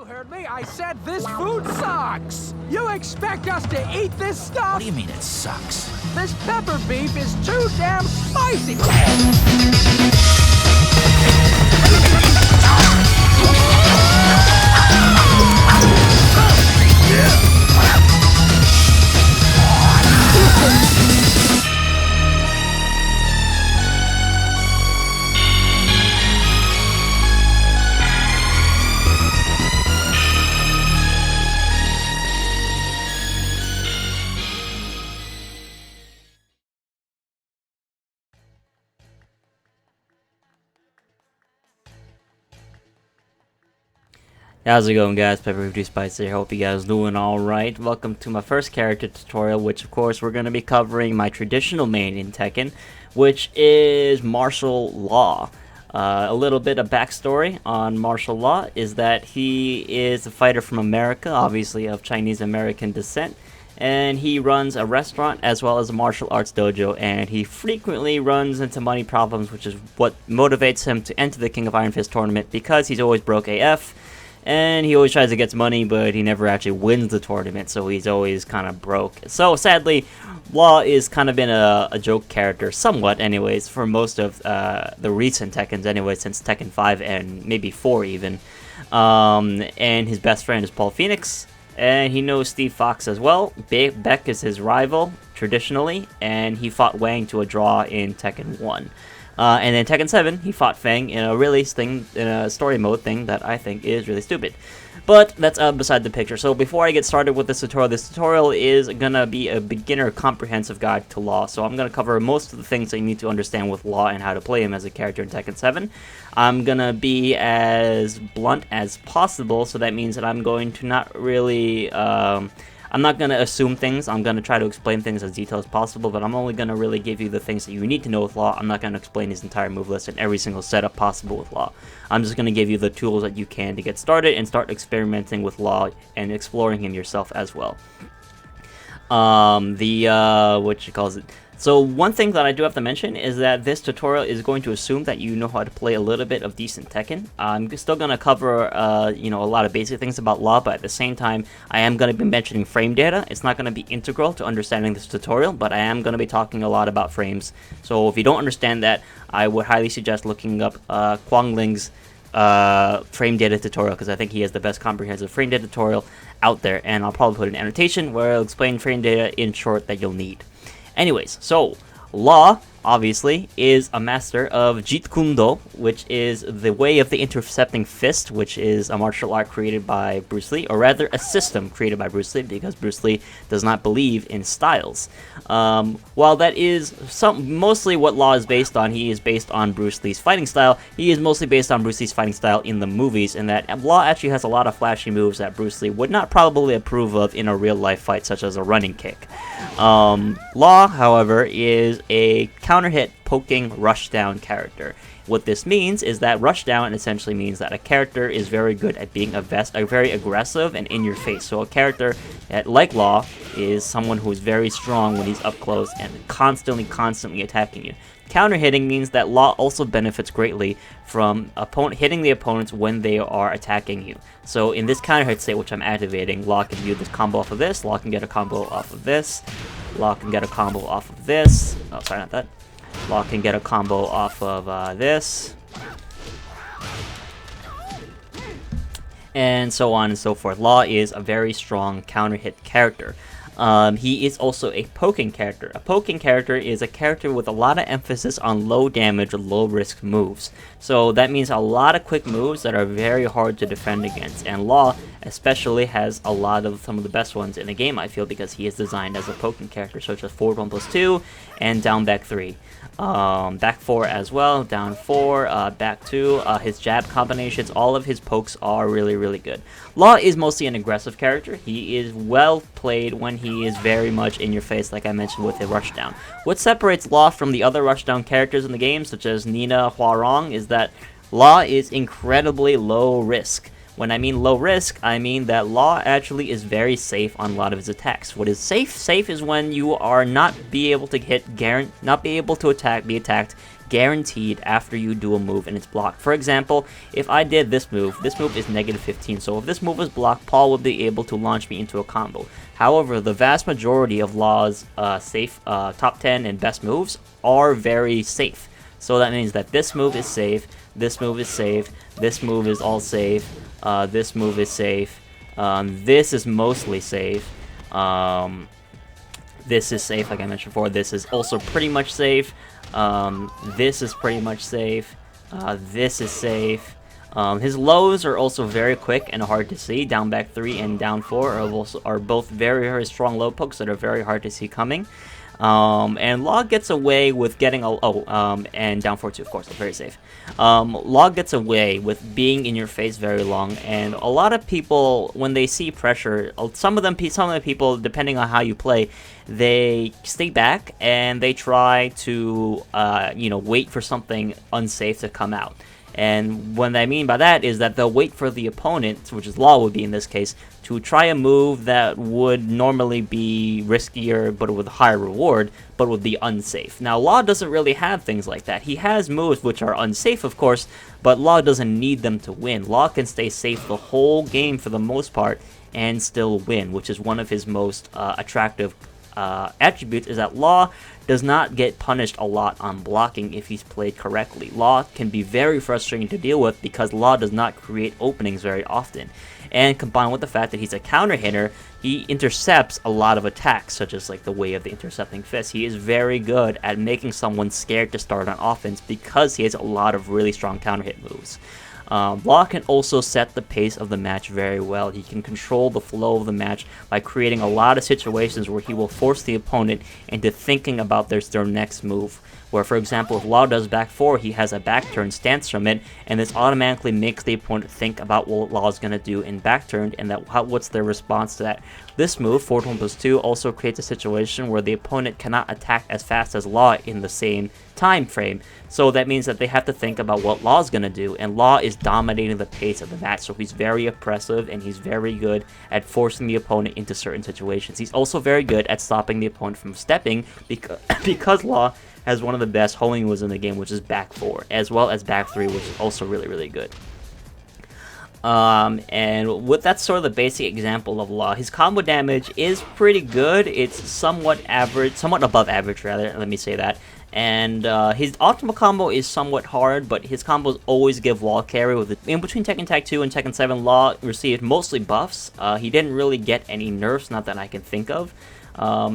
heard me. I said this food sucks. You expect us to eat this stuff? What do you mean it sucks? This pepper beef is too damn spicy. How's it going, guys? Pepper50Spice here. Hope you guys doing alright. Welcome to my first character tutorial, which of course we're going to be covering my traditional main in Tekken, which is Martial Law. A little bit of backstory on Martial Law is that he is a fighter from America, obviously of Chinese-American descent, and he runs a restaurant as well as a martial arts dojo, and he frequently runs into money problems, which is what motivates him to enter the King of Iron Fist tournament, because he's always broke AF. And he always tries to get money, but he never actually wins the tournament, so he's always kind of broke. So sadly, Law is kind of been a joke character, somewhat anyways, for most of the recent Tekkens anyway, since Tekken 5 and maybe 4 even. And his best friend is Paul Phoenix, and he knows Steve Fox as well. Beck is his rival, traditionally, and he fought Wang to a draw in Tekken 1. And then Tekken 7, he fought Fang in a story mode thing that I think is really stupid. But that's beside the picture. So before I get started with this tutorial is gonna be a beginner comprehensive guide to Law. So I'm gonna cover most of the things that you need to understand with Law and how to play him as a character in Tekken 7. I'm gonna be as blunt as possible, so that means that I'm going to not really I'm not going to assume things. I'm going to try to explain things as detailed as possible, but I'm only going to really give you the things that you need to know with Law. I'm not going to explain his entire move list and every single setup possible with Law. I'm just going to give you the tools that you can to get started and start experimenting with Law and exploring him yourself as well. So one thing that I do have to mention is that this tutorial is going to assume that you know how to play a little bit of decent Tekken. I'm still going to cover, a lot of basic things about Law, but at the same time, I am going to be mentioning frame data. It's not going to be integral to understanding this tutorial, but I am going to be talking a lot about frames. So if you don't understand that, I would highly suggest looking up Kwang Ling's frame data tutorial, because I think he has the best comprehensive frame data tutorial out there, and I'll probably put an annotation where I'll explain frame data in short that you'll need. Anyways, so Law, obviously, is a master of Jeet Kune Do, which is the way of the intercepting fist, which is a martial art created by Bruce Lee, or rather a system created by Bruce Lee, because Bruce Lee does not believe in styles. While that is mostly what Law is based on, he is based on Bruce Lee's fighting style. He is mostly based on Bruce Lee's fighting style in the movies, and that Law actually has a lot of flashy moves that Bruce Lee would not probably approve of in a real-life fight, such as a running kick. Law, however, is a counter-hit poking rushdown character. What this means is that rushdown essentially means that a character is very good at being very aggressive and in your face. So a character like Law is someone who is very strong when he's up close and constantly attacking you. Counter-hitting means that Law also benefits greatly from hitting the opponents when they are attacking you. So in this counter-hit state, which I'm activating, Law can do this combo off of this, Law can get a combo off of this, Law can get a combo off of this, oh sorry, not that, Law can get a combo off of this, and so on and so forth. Law is a very strong counter-hit character. He is also a poking character. A poking character is a character with a lot of emphasis on low damage, low risk moves. So that means a lot of quick moves that are very hard to defend against. And Law especially has a lot of some of the best ones in the game, I feel, because he is designed as a poking character, such as forward 1+2 and down back 3. Back 4 as well, down 4, back 2, his jab combinations, all of his pokes are really good. Law is mostly an aggressive character. He is well played when he is very much in your face, like I mentioned with the rushdown. What separates Law from the other rushdown characters in the game, such as Nina Huarong, is that Law is incredibly low risk. When I mean low risk, I mean that Law actually is very safe on a lot of his attacks. What is safe? Safe is when you are not be able to be attacked guaranteed after you do a move and it's blocked. For example, if I did this move is -15, so if this move is blocked, Paul would be able to launch me into a combo. However, the vast majority of Law's safe top 10 and best moves are very safe. So that means that this move is safe, this move is safe, this move is all safe, this move is safe, this is mostly safe, this is safe like I mentioned before, this is also pretty much safe, this is pretty much safe, this is safe. His lows are also very quick and hard to see. Down back 3 and down 4 are both very strong low pokes that are very hard to see coming. And Law gets away with getting and down 4 too, of course, very safe. Law gets away with being in your face very long, and a lot of people, when they see pressure, some of the people, depending on how you play, they stay back and they try to wait for something unsafe to come out. And what I mean by that is that they'll wait for the opponent, which is Law would be in this case, to try a move that would normally be riskier but with a higher reward, but would be unsafe. Now, Law doesn't really have things like that. He has moves which are unsafe, of course, but Law doesn't need them to win. Law can stay safe the whole game for the most part and still win, which is one of his most attractive attributes, is that Law does not get punished a lot on blocking if he's played correctly. Law can be very frustrating to deal with because Law does not create openings very often. And combined with the fact that he's a counter hitter, he intercepts a lot of attacks, such as like the way of the intercepting fist. He is very good at making someone scared to start on offense because he has a lot of really strong counter hit moves. Law can also set the pace of the match very well. He can control the flow of the match by creating a lot of situations where he will force the opponent into thinking about their next move. Where, for example, if Law does back 4, he has a back turn stance from it, and this automatically makes the opponent think about what Law is going to do in back turn, and what's their response to that. This move, 4+2, also creates a situation where the opponent cannot attack as fast as Law in the same time frame. So that means that they have to think about what Law is going to do, and Law is dominating the pace of the match, so he's very oppressive, and he's very good at forcing the opponent into certain situations. He's also very good at stopping the opponent from stepping, because Law has one of the best homing moves in the game, which is back 4, as well as back 3, which is also really good. And with that sort of the basic example of Law, his combo damage is pretty good. It's somewhat above average rather, let me say that. And his optimal combo is somewhat hard, but his combos always give wall carry. In between Tekken Tag 2 and Tekken 7, Law received mostly buffs. He didn't really get any nerfs, not that I can think of.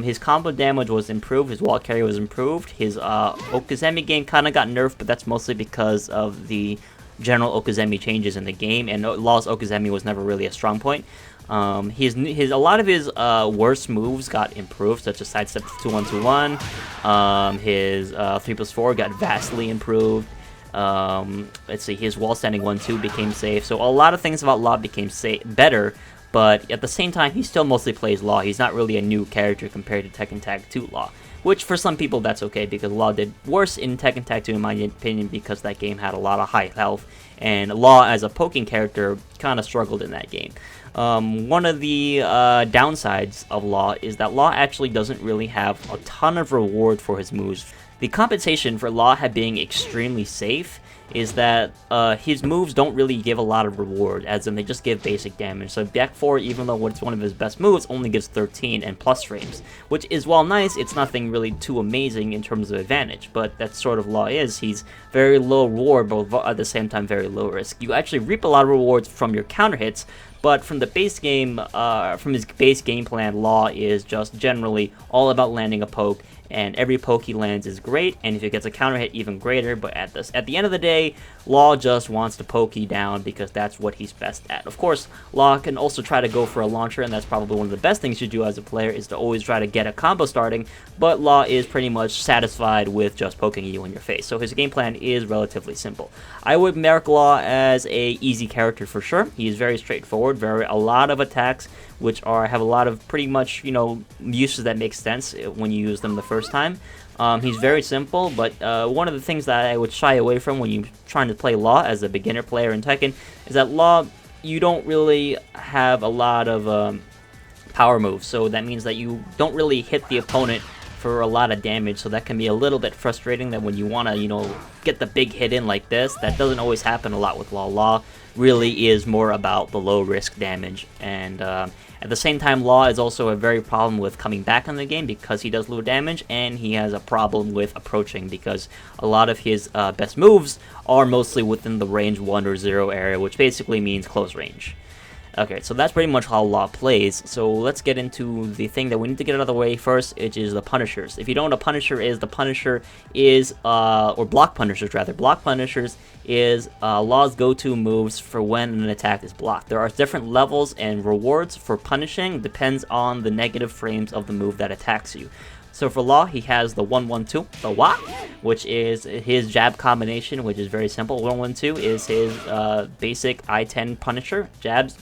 His combo damage was improved, his wall carry was improved, his Okuzemi game kind of got nerfed, but that's mostly because of the general Okuzemi changes in the game, and Law's Okuzemi was never really a strong point. A lot of his worst moves got improved, such as sidestep 2-1-2-1. His 3+4 got vastly improved. Let's see, his wall standing 1-2 became safe. So a lot of things about Law became better, but at the same time, he still mostly plays Law. He's not really a new character compared to Tekken Tag 2 Law, which for some people that's okay, because Law did worse in Tekken Tag 2 in my opinion, because that game had a lot of high health, and Law as a poking character kind of struggled in that game. One of the downsides of Law is that Law actually doesn't really have a ton of reward for his moves. The compensation for Law being extremely safe is that his moves don't really give a lot of reward, as in they just give basic damage. So back 4, even though it's one of his best moves, only gives 13 and plus frames, which is, while nice, it's nothing really too amazing in terms of advantage, but that's sort of Law is. He's very low reward, but at the same time very low risk. You actually reap a lot of rewards from your counter hits, but from the base game, from his base game plan, Law is just generally all about landing a poke, and every poke he lands is great, and if he gets a counter hit, even greater. But at the end of the day, Law just wants to poke you down because that's what he's best at. Of course, Law can also try to go for a launcher, and that's probably one of the best things you do as a player, is to always try to get a combo starting, but Law is pretty much satisfied with just poking you in your face. So his game plan is relatively simple. I would mark Law as a easy character for sure. He is very straightforward, a lot of attacks which have a lot of pretty much, uses that make sense when you use them the first time. He's very simple, but one of the things that I would shy away from when you're trying to play Law as a beginner player in Tekken is that Law, you don't really have a lot of power moves, so that means that you don't really hit the opponent for a lot of damage, so that can be a little bit frustrating that when you want to, you know, get the big hit in like this. That doesn't always happen a lot with Law. Law really is more about the low risk damage, and at the same time, Law is also a very problem with coming back on the game because he does low damage, and he has a problem with approaching because a lot of his best moves are mostly within the range 1 or 0 area, which basically means close range. Okay, so that's pretty much how Law plays. So let's get into the thing that we need to get out of the way first, which is the Punishers. If you don't know what a Punisher is, or Block Punishers rather, Block Punishers is Law's go-to moves for when an attack is blocked. There are different levels and rewards for punishing, depends on the negative frames of the move that attacks you. So for Law, he has the 1-1-2, the Wah, which is his jab combination, which is very simple. 1-1-2 is his basic I-10 Punisher, jabs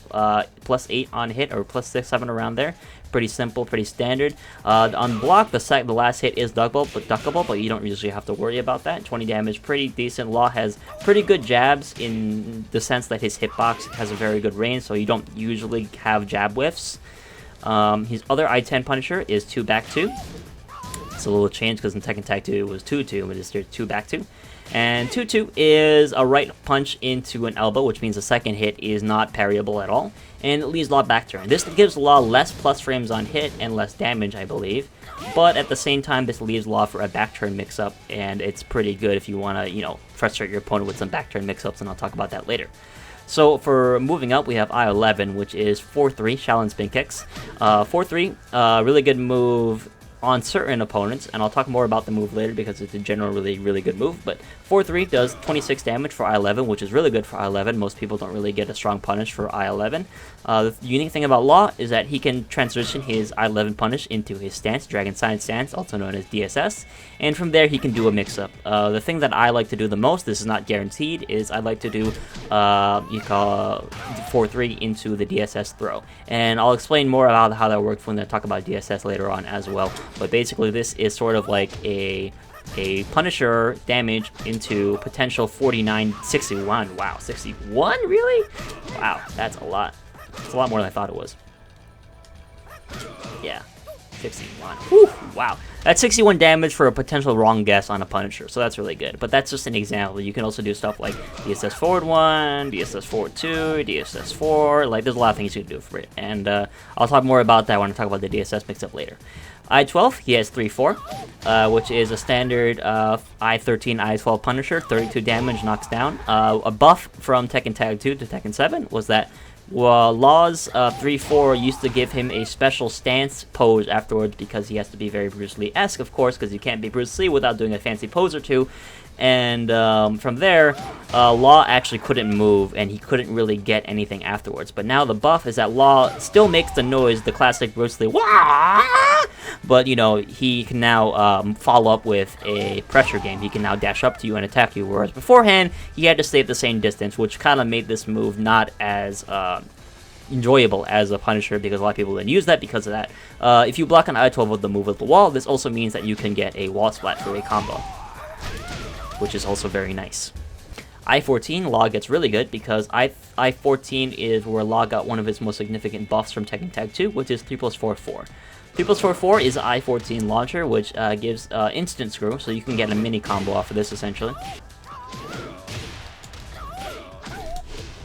plus 8 on hit, or plus 6, 7 around there. Pretty simple, pretty standard. On block, the last hit is duckable, but you don't usually have to worry about that. 20 damage, pretty decent. Law has pretty good jabs in the sense that his hitbox has a very good range, so you don't usually have jab whiffs. His other I-10 Punisher is 2-back-2. It's a little change because in Tekken Tag 2 it was 2-2, but it's 2-back-2. And 2-2 is a right punch into an elbow, which means the second hit is not parryable at all, and it leaves Law back turn. This gives Law less plus frames on hit and less damage, I believe, but at the same time this leaves Law for a back turn mix-up, and it's pretty good if you want to, you know, frustrate your opponent with some back turn mix-ups, and I'll talk about that later. So for moving up, we have I-11, which is 4-3 Shaolin Spin Kicks. 4-3, really good move on certain opponents, and I'll talk more about the move later because it's a generally really good move, but 4-3 does 26 damage for I-11, which is really good for I-11. Most people don't really get a strong punish for I-11. The unique thing about Law is that he can transition his I-11 punish into his stance, Dragon Sign stance, also known as DSS, and from there he can do a mix-up. The thing that I like to do the most, this is not guaranteed, is I like to do you call 4-3 into the DSS throw, and I'll explain more about how that works when I talk about DSS later on as well. But basically this is sort of like a Punisher damage into potential 49, 61. Wow, 61? Really? Wow, that's a lot. It's a lot more than I thought it was. Yeah, 61. Whew, wow. That's 61 damage for a potential wrong guess on a Punisher, so that's really good. But that's just an example. You can also do stuff like DSS forward 1, DSS forward 2, DSS 4. Like, there's a lot of things you can do for it. And I'll talk more about that when I talk about the DSS mix-up later. I-12, he has 3-4, which is a standard I-13, I-12 Punisher, 32 damage, knocks down. A buff from Tekken Tag 2 to Tekken 7 was that Law's 3-4 used to give him a special stance pose afterwards because he has to be very Bruce Lee-esque, of course, because you can't be Bruce Lee without doing a fancy pose or two. And from there, Law actually couldn't move, and he couldn't really get anything afterwards. But now the buff is that Law still makes the noise, the classic Bruce Lee, wah! But, you know, he can now follow up with a pressure game. He can now dash up to you and attack you, whereas beforehand, he had to stay at the same distance, which kind of made this move not as enjoyable as a Punisher, because a lot of people didn't use that because of that. If you block an I-12 with the move with the wall, this also means that you can get a wall splat for a combo, which is also very nice. I-14, Law gets really good because I-14 is where Law got one of his most significant buffs from Tekken Tag 2, which is 3+4-4. 3+4-4 is I-14 launcher, which gives instant screw, so you can get a mini combo off of this essentially.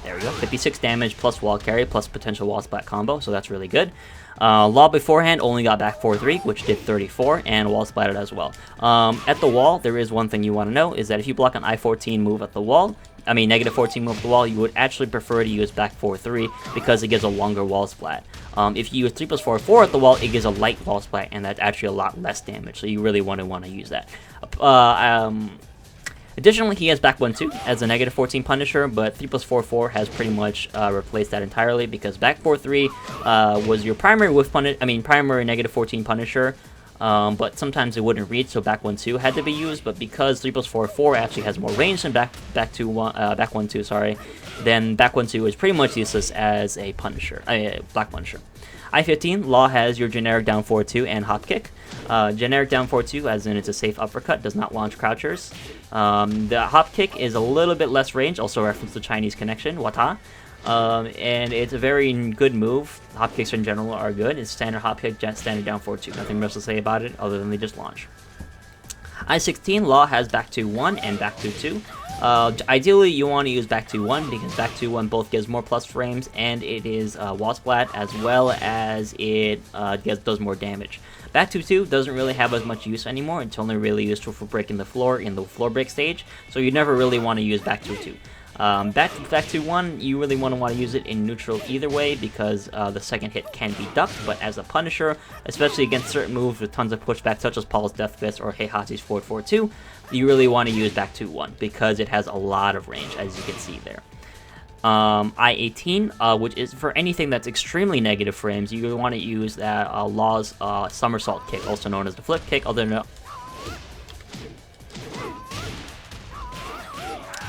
There we go, 56 damage plus wall carry plus potential wall splat combo, so that's really good. Law beforehand only got back 4-3, which did 34, and wall splatted as well. At the wall, there is one thing you want to know, is that if you block an I-14 move at the wall, I mean negative 14 move at the wall, you would actually prefer to use back 4-3 because it gives a longer wall splat. If you use 3+4-4 at the wall, it gives a light wall splat, and that's actually a lot less damage, so you really want to use that. Additionally, he has back 1-2 as a negative 14 Punisher, but 3+4-4 has pretty much replaced that entirely because back 4-3 was your primary primary negative 14 Punisher, but sometimes it wouldn't reach, so back 1-2 had to be used. But because 3+4-4 actually has more range than back 1-2, sorry, then back 1-2 is pretty much useless as a Punisher, Black Punisher. I-15, Law has your generic down 4-2 and hop kick. Generic down 4-2, as in it's a safe uppercut, does not launch crouchers. The hop kick is a little bit less range, also reference the Chinese connection, wata. And it's a very good move. Hop kicks in general are good. It's standard hop kick, standard down forward 2. Nothing else to say about it other than they just launch. I-16 Law has back to 1 and back to 2. Ideally, you want to use back to 1 because back to 1 both gives more plus frames and it is wall splat as well as it does more damage. Back to 2 doesn't really have as much use anymore. It's only really useful for breaking the floor in the floor break stage, so you never really want to use back to 2. Back to 1, you really want to use it in neutral either way because the second hit can be ducked, but as a punisher, especially against certain moves with tons of pushback such as Paul's Death Fist or Heihachi's forward 4-2, you really want to use back to 1 because it has a lot of range, as you can see there. I-18, which is for anything that's extremely negative frames, you want to use that Law's somersault kick, also known as the flip kick,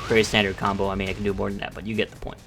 very standard combo. I mean, I can do more than that, but you get the point.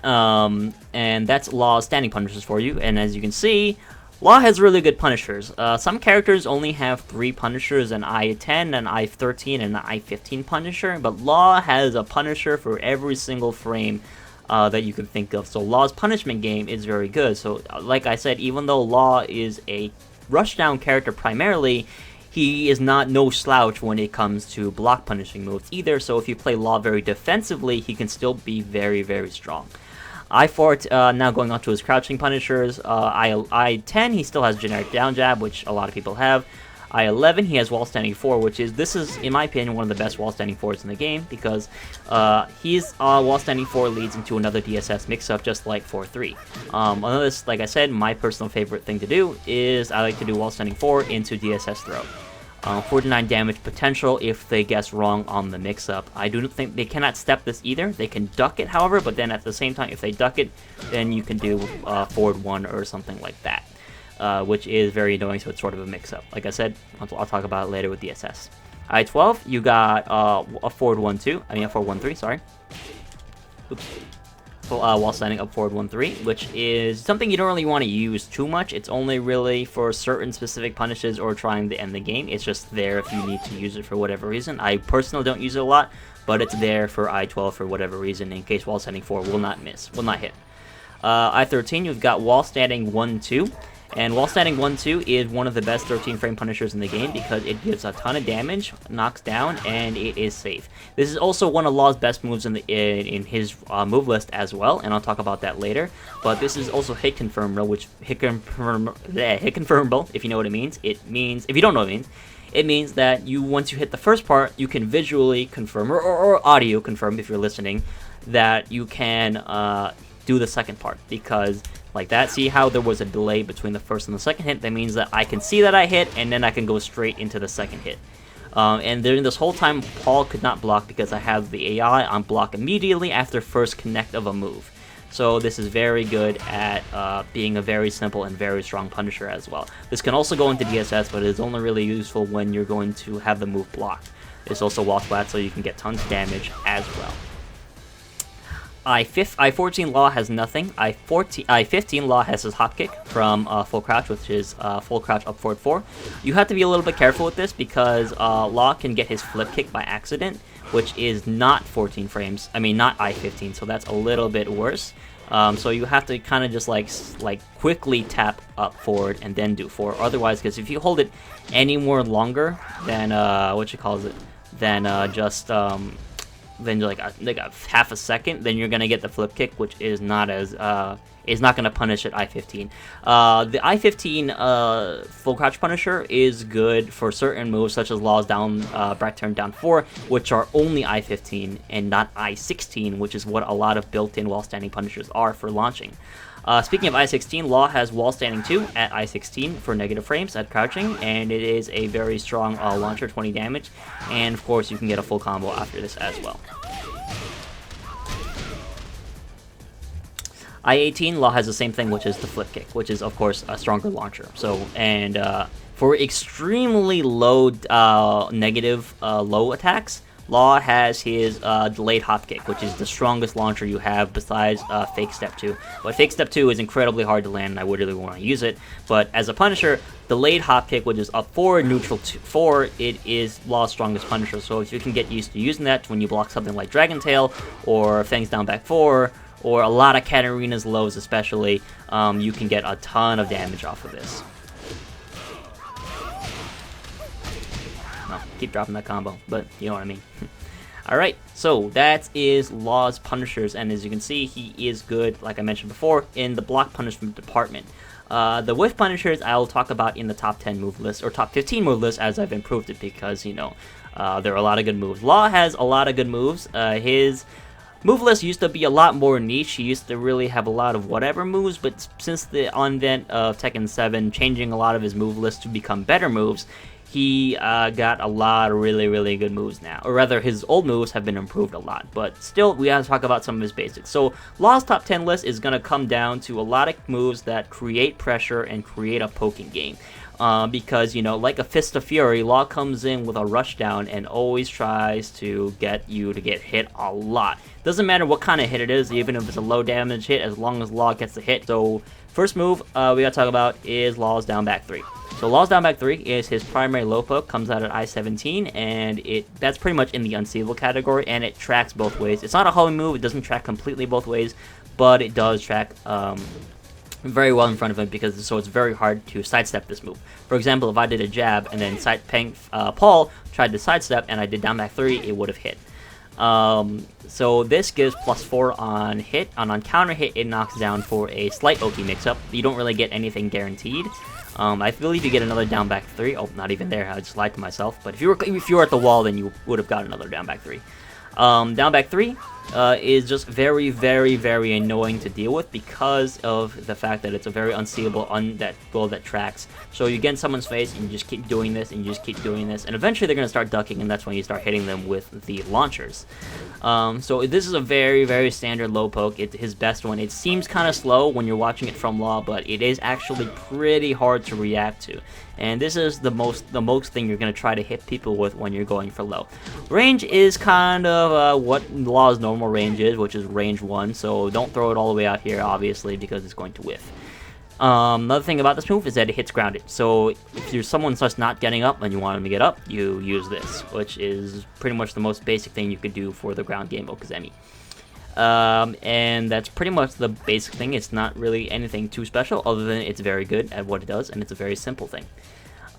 And that's Law's standing punishers for you. And as you can see, Law has really good punishers. Some characters only have 3 punishers, an I-10, an I-13, and an I-15 punisher, but Law has a punisher for every single frame that you can think of. So Law's punishment game is very good. So like I said, even though Law is a rushdown character primarily, he is not no slouch when it comes to block punishing moves either, so if you play Law very defensively, he can still be very, very strong. I-4, now going on to his crouching punishers, I-10, he still has generic down jab, which a lot of people have. I-11, he has wall standing 4, this is, in my opinion, one of the best wall standing 4s in the game, because his wall standing 4 leads into another DSS mix-up, just like 4-3. Another, like I said, my personal favorite thing to do is I like to do wall standing 4 into DSS throw. 49 damage potential if they guess wrong on the mix-up. I do think they cannot step this either. They can duck it, however, but then at the same time, if they duck it, then you can do forward 1 or something like that. Which is very annoying, so it's sort of a mix-up. Like I said, I'll talk about it later with DSS. I-12, you got a forward 1-2, a forward 1-3, sorry. Oops. So, while standing up forward 1-3, which is something you don't really want to use too much. It's only really for certain specific punishes or trying to end the game. It's just there if you need to use it for whatever reason. I personally don't use it a lot, but it's there for I-12 for whatever reason in case wall standing 4 will not hit. I-13, you've got wall standing 1-2. And wall standing 1-2 is one of the best 13 frame punishers in the game because it gives a ton of damage, knocks down, and it is safe. This is also one of Law's best moves in his move list as well, and I'll talk about that later. But this is also hit confirmable, if you know what it means. It means, if you don't know what it means, it means that once you hit the first part, you can visually confirm, or audio confirm if you're listening, that you can do the second part, because like that, see how there was a delay between the first and the second hit? That means that I can see that I hit, and then I can go straight into the second hit. And during this whole time, Paul could not block because I have the AI on block immediately after first connect of a move. So this is very good at being a very simple and very strong punisher as well. This can also go into DSS, but it is only really useful when you're going to have the move blocked. It's also wall splat, so you can get tons of damage as well. I-14 Law has nothing. I-15 Law has his hop kick from full crouch, which is full crouch up forward 4. You have to be a little bit careful with this because Law can get his flip kick by accident, which is not 14 frames. I mean, not I-15, so that's a little bit worse. So you have to kind of just like quickly tap up forward and then do forward. Otherwise, because if you hold it any more longer than then like a half a second, then you're gonna get the flip kick, which is not as is not gonna punish at I-15. The I-15 full crouch punisher is good for certain moves such as Law's down back turn down 4, which are only I-15 and not I-16, which is what a lot of built-in wall standing punishers are for launching. Speaking of I-16, Law has wall standing 2 at I-16 for negative frames at crouching, and it is a very strong launcher, 20 damage, and of course you can get a full combo after this as well. I-18, Law has the same thing, which is the flip kick, which is of course a stronger launcher. So, and for extremely low negative low attacks, Law has his delayed hop kick, which is the strongest launcher you have besides fake step 2. But fake step 2 is incredibly hard to land, and I would really want to use it. But as a punisher, delayed hop kick, which is up 4, neutral 4, it is Law's strongest punisher. So if you can get used to using that when you block something like Dragon Tail, or Fangs down back 4, or a lot of Katarina's lows especially, you can get a ton of damage off of this. Well, keep dropping that combo, but you know what I mean. Alright, so that is Law's Punishers, and as you can see, he is good, like I mentioned before, in the block punishment department. The whiff punishers I'll talk about in the top 10 move list, or top 15 move list as I've improved it, because, you know, there are a lot of good moves. Law has a lot of good moves. His move list used to be a lot more niche. He used to really have a lot of whatever moves, but since the advent of Tekken 7, changing a lot of his move list to become better moves, he got a lot of really good moves now. Or rather, his old moves have been improved a lot, but still, we have to talk about some of his basics. So, Law's top 10 list is going to come down to a lot of moves that create pressure and create a poking game. Because, you know, like a Fist of Fury, Law comes in with a rush down and always tries to get you to get hit a lot. Doesn't matter what kind of hit it is, even if it's a low damage hit, as long as Law gets the hit. So, first move we gotta talk about is Law's down back 3. So Law's down back 3 is his primary low poke, comes out at I-17, and that's pretty much in the unseeable category, and it tracks both ways. It's not a homing move, it doesn't track completely both ways, but it does track very well in front of him, because so it's very hard to sidestep this move. For example, if I did a jab and then Paul tried to sidestep and I did down back 3, it would have hit. So this gives +4 on hit. On counter hit, it knocks down for a slight Oki mix-up. You don't really get anything guaranteed. I believe you get another down back 3. Oh, not even there. I just lied to myself. But if you were at the wall, then you would have got another down back 3. Down back 3 is just very annoying to deal with because of the fact that it's a very unseeable bull that tracks. So you get in someone's face and you just keep doing this and you just keep doing this, and eventually they're going to start ducking, and that's when you start hitting them with the launchers. So this is a very standard low poke. It's his best one. It seems kind of slow when you're watching it from Law, but it is actually pretty hard to react to. And this is the most thing you're going to try to hit people with when you're going for low. Range is kind of what Law's normal range is, which is range 1, so don't throw it all the way out here, obviously, because it's going to whiff. Another thing about this move is that it hits grounded, so if you're someone starts not getting up and you want them to get up, you use this, which is pretty much the most basic thing you could do for the ground game Okazemi. And that's pretty much the basic thing. It's not really anything too special, other than it's very good at what it does, and it's a very simple thing.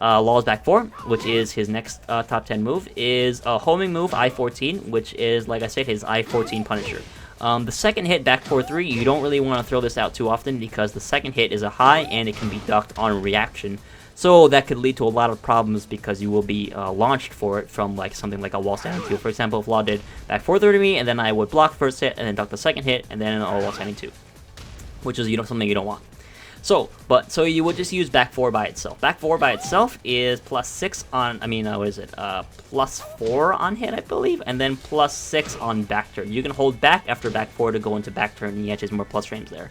Law's back 4, which is his next top 10 move, is a homing move, I-14, which is, like I said, his I-14 Punisher. The second hit, back 4-3, you don't really want to throw this out too often, because the second hit is a high, and it can be ducked on reaction. So that could lead to a lot of problems, because you will be launched for it from like something like a wall standing 2. For example, if Law did back 4-3 to me, and then I would block first hit, and then duck the second hit, and then a wall standing 2. Which is something you don't want. So you would just use back 4 by itself. Back 4 by itself is +6 on, +4 on hit, I believe, and then +6 on back turn. You can hold back after back 4 to go into back turn, and he actually has more plus frames there.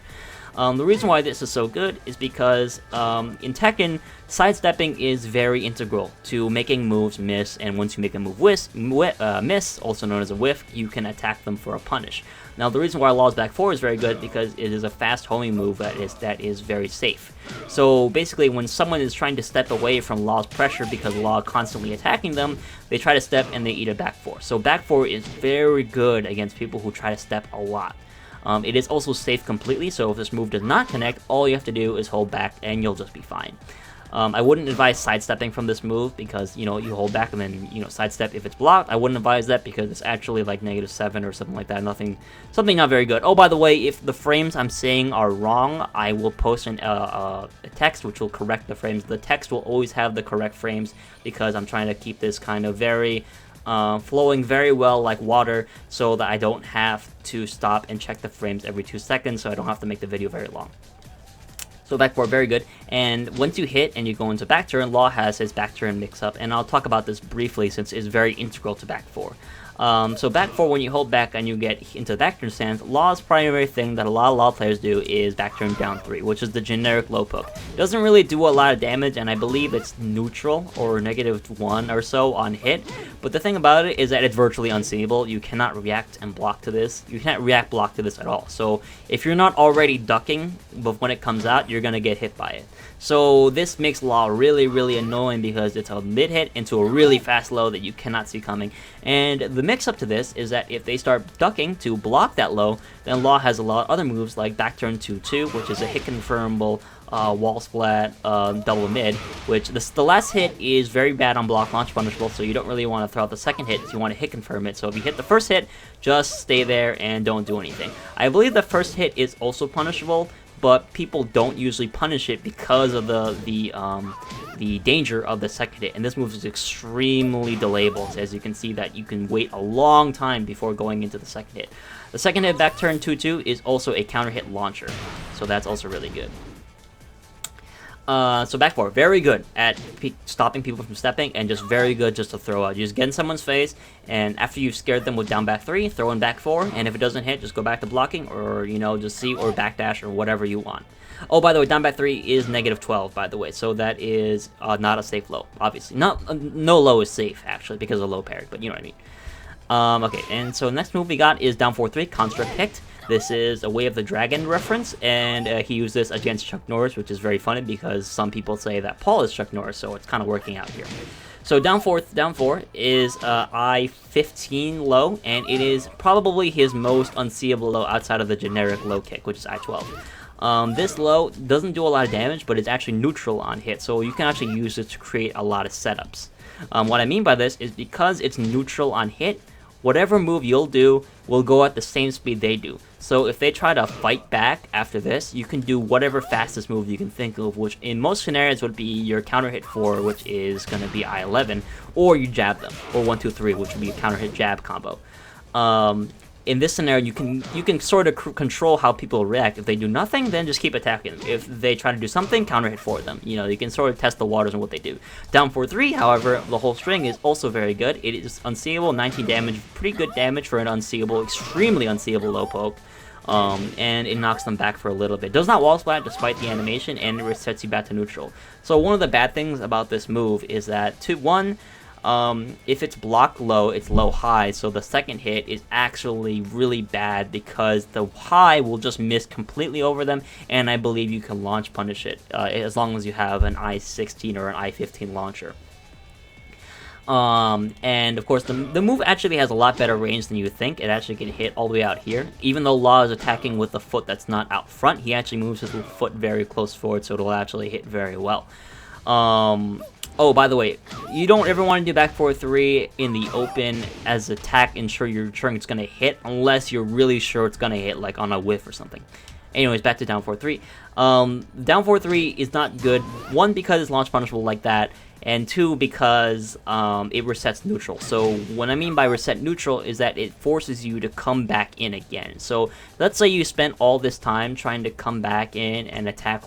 The reason why this is so good is because in Tekken, sidestepping is very integral to making moves miss, and once you make a move miss, also known as a whiff, you can attack them for a punish. Now, the reason why Law's back 4 is very good because it is a fast homing move that is very safe. So basically, when someone is trying to step away from Law's pressure because Law constantly attacking them, they try to step and they eat a back 4. So back 4 is very good against people who try to step a lot. It is also safe completely, so if this move does not connect, all you have to do is hold back and you'll just be fine. I wouldn't advise sidestepping from this move because, you hold back and then, sidestep if it's blocked. I wouldn't advise that because it's actually like -7 or something like that. Something not very good. Oh, by the way, if the frames I'm saying are wrong, I will post a text which will correct the frames. The text will always have the correct frames because I'm trying to keep this kind of very flowing very well like water so that I don't have to stop and check the frames every 2 seconds, so I don't have to make the video very long. So back 4, very good. And once you hit and you go into back turn, Law has his back turn mix-up, and I'll talk about this briefly since it's very integral to back 4. So back 4, when you hold back and you get into the back turn stance, Law's primary thing that a lot of Law players do is back turn down 3, which is the generic low poke. It doesn't really do a lot of damage, and I believe it's neutral or -1 or so on hit. But the thing about it is that it's virtually unseeable. You cannot react and block to this. You can't react block to this at all. So if you're not already ducking, but when it comes out, you're gonna get hit by it. So this makes Law really annoying because it's a mid hit into a really fast low that you cannot see coming. And the mix-up to this is that if they start ducking to block that low, then Law has a lot of other moves like back turn 2-2, which is a hit confirmable wall splat double mid, which the last hit is very bad on block launch punishable, so you don't really want to throw out the second hit if you want to hit confirm it. So if you hit the first hit, just stay there and don't do anything. I believe the first hit is also punishable, but people don't usually punish it because of the danger of the second hit, and this move is extremely delayable. So as you can see that you can wait a long time before going into the second hit. The second hit back turn 2-2 is also a counter hit launcher, so that's also really good. So back four, very good at stopping people from stepping, and just very good just to throw out. You just get in someone's face, and after you've scared them with down back 3, throw in back 4, and if it doesn't hit, just go back to blocking, or, you know, just C or backdash or whatever you want. Oh, by the way, down back 3 is -12, by the way, so that is not a safe low, obviously. No low is safe, actually, because of low parry, but you know what I mean. Okay, and so next move we got is down 4-3, Construct Kicked. This is a Way of the Dragon reference, and he used this against Chuck Norris, which is very funny because some people say that Paul is Chuck Norris, so it's kind of working out here. So down 4 is I-15 low, and it is probably his most unseeable low outside of the generic low kick, which is I-12. This low doesn't do a lot of damage, but it's actually neutral on hit, so you can actually use it to create a lot of setups. What I mean by this is because it's neutral on hit, whatever move you'll do will go at the same speed they do. So if they try to fight back after this, you can do whatever fastest move you can think of, which in most scenarios would be your counter hit 4, which is going to be I-11, or you jab them, or 1-2-3, which would be a counter hit jab combo. In this scenario, you can sort of control how people react. If they do nothing, then just keep attacking them. If they try to do something, counter hit for them. You know, you can sort of test the waters on what they do. Down 4-3, however, the whole string is also very good. It is unseeable, 19 damage, pretty good damage for an unseeable, extremely unseeable low poke. And it knocks them back for a little bit. Does not wall splat despite the animation, and it resets you back to neutral. So one of the bad things about this move is that, if it's blocked low, it's low high, so the second hit is actually really bad because the high will just miss completely over them, and I believe you can launch punish it as long as you have an I-16 or an I-15 launcher. And of course the move actually has a lot better range than you would think. It actually can hit all the way out here. Even though Law is attacking with the foot that's not out front, he actually moves his foot very close forward, so it'll actually hit very well. Oh, by the way, you don't ever want to do back 4-3 in the open as attack, ensure you're ensuring it's going to hit, unless you're really sure it's going to hit, like on a whiff or something. Anyways, back to down 4-3. Down 4-3 is not good, 1, because it's launch punishable like that, and 2, because it resets neutral. So what I mean by reset neutral is that it forces you to come back in again. So let's say you spent all this time trying to come back in and attack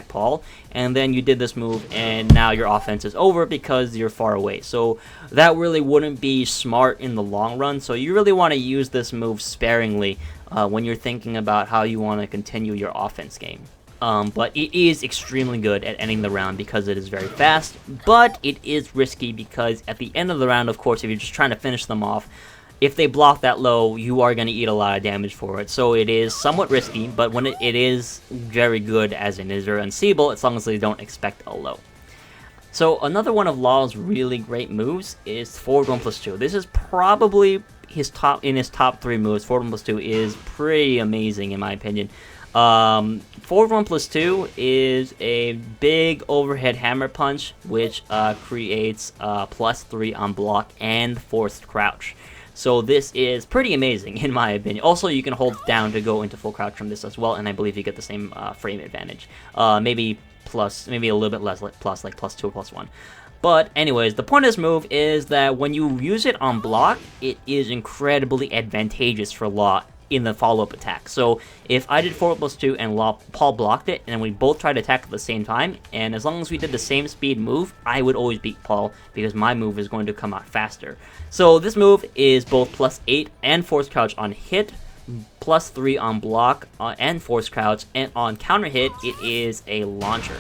Paul, and then you did this move, and now your offense is over because you're far away. So that really wouldn't be smart in the long run. So you really want to use this move sparingly when you're thinking about how you want to continue your offense game. But it is extremely good at ending the round because it is very fast, but it is risky because at the end of the round, of course, if you're just trying to finish them off, if they block that low, you are going to eat a lot of damage for it. So it is somewhat risky, but when it is very good, as in is very unseeable, as long as they don't expect a low. So another one of Law's really great moves is forward 1+2. This is probably his top 3 moves. Forward 1+2 is pretty amazing in my opinion. Forward 1+2 is a big overhead hammer punch, which creates +3 on block and forced crouch. So this is pretty amazing in my opinion. Also, you can hold down to go into full crouch from this as well, and I believe you get the same frame advantage. Maybe a little bit less, like +2 or +1. But anyways, the point of this move is that when you use it on block, it is incredibly advantageous for Law in the follow-up attack. So if I did forward +2 and Paul blocked it, and we both tried to attack at the same time, and as long as we did the same speed move, I would always beat Paul because my move is going to come out faster. So this move is both +8 and force crouch on hit, +3 on block and force crouch, and on counter hit, it is a launcher.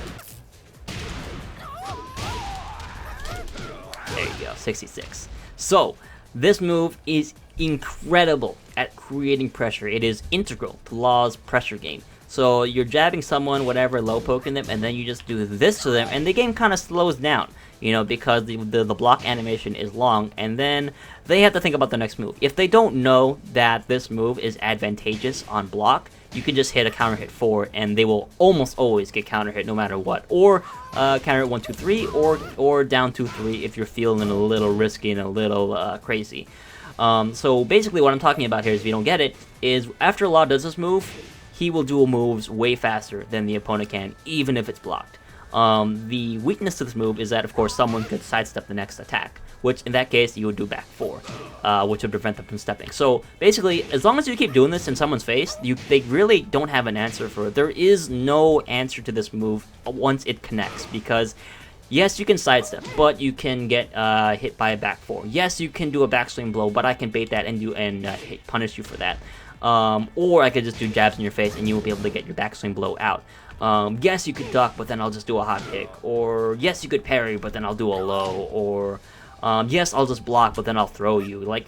There you go, 66. So this move is incredible at creating pressure. It is integral to Law's pressure game. So you're jabbing someone, whatever, low poking them, and then you just do this to them, and the game kind of slows down, you know, because the block animation is long, and then they have to think about the next move. If they don't know that this move is advantageous on block, you can just hit a counter hit 4, and they will almost always get counter hit no matter what. Or counter hit 1, 2, 3, or down 2, 3 if you're feeling a little risky and a little crazy. So basically what I'm talking about here is, if you don't get it, is after Law does this move, he will dual moves way faster than the opponent can, even if it's blocked. The weakness to this move is that, of course, someone could sidestep the next attack, which in that case you would do back 4, which would prevent them from stepping. So basically, as long as you keep doing this in someone's face, they really don't have an answer for it. There is no answer to this move once it connects, because yes, you can sidestep, but you can get hit by a back 4. Yes, you can do a backswing blow, but I can bait that and punish you for that. Or I could just do jabs in your face and you will be able to get your backswing blow out. Yes, you could duck, but then I'll just do a hot kick. Or yes, you could parry, but then I'll do a low. Or yes, I'll just block, but then I'll throw you. Like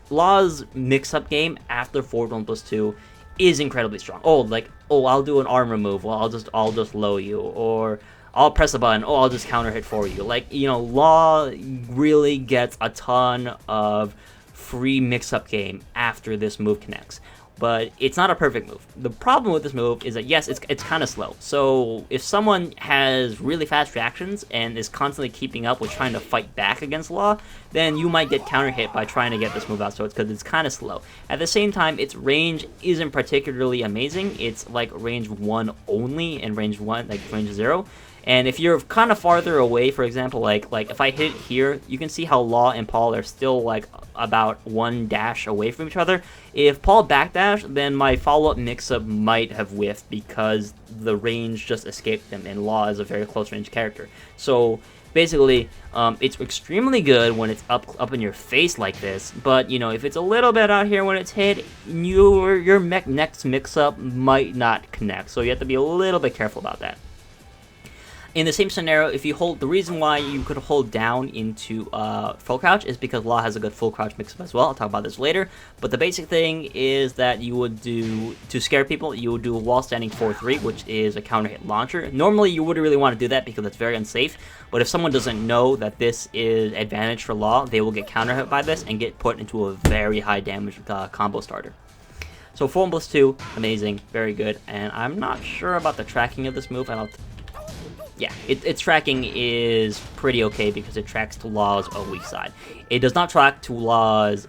Law's mix-up game after forward 1+2 is incredibly strong. I'll do an armor move. Well, I'll just low you. Or I'll press a button. I'll just counter hit for you. Like, you know, Law really gets a ton of free mix-up game after this move connects. But it's not a perfect move. The problem with this move is that, yes, it's kind of slow. So if someone has really fast reactions and is constantly keeping up with trying to fight back against Law, then you might get counter hit by trying to get this move out. So it's because it's kind of slow. At the same time, its range isn't particularly amazing. It's like range 1 only, and range 1, like range 0. And if you're kind of farther away, for example, like if I hit here, you can see how Law and Paul are still like about 1 dash away from each other. If Paul backdash, then my follow-up mix-up might have whiffed because the range just escaped them, and Law is a very close range character. So basically, it's extremely good when it's up in your face like this, but you know, if it's a little bit out here when it's hit, your next mix-up might not connect. So you have to be a little bit careful about that. In the same scenario, if you hold, the reason why you could hold down into full crouch is because Law has a good full crouch mix-up as well. I'll talk about this later. But the basic thing is that you would do, to scare people, you would do a wall standing 4-3, which is a counter hit launcher. Normally, you wouldn't really want to do that because it's very unsafe. But if someone doesn't know that this is advantage for Law, they will get counter hit by this and get put into a very high damage combo starter. So 4+2, amazing, very good. And I'm not sure about the tracking of this move. Yeah, its tracking is pretty okay because it tracks to Law's weak side. It does not track to Law's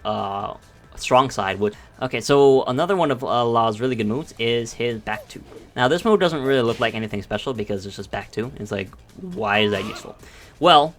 strong side. Okay, so another one of Law's really good moves is his back 2. Now, this move doesn't really look like anything special because it's just back 2. It's like, why is that useful? Well,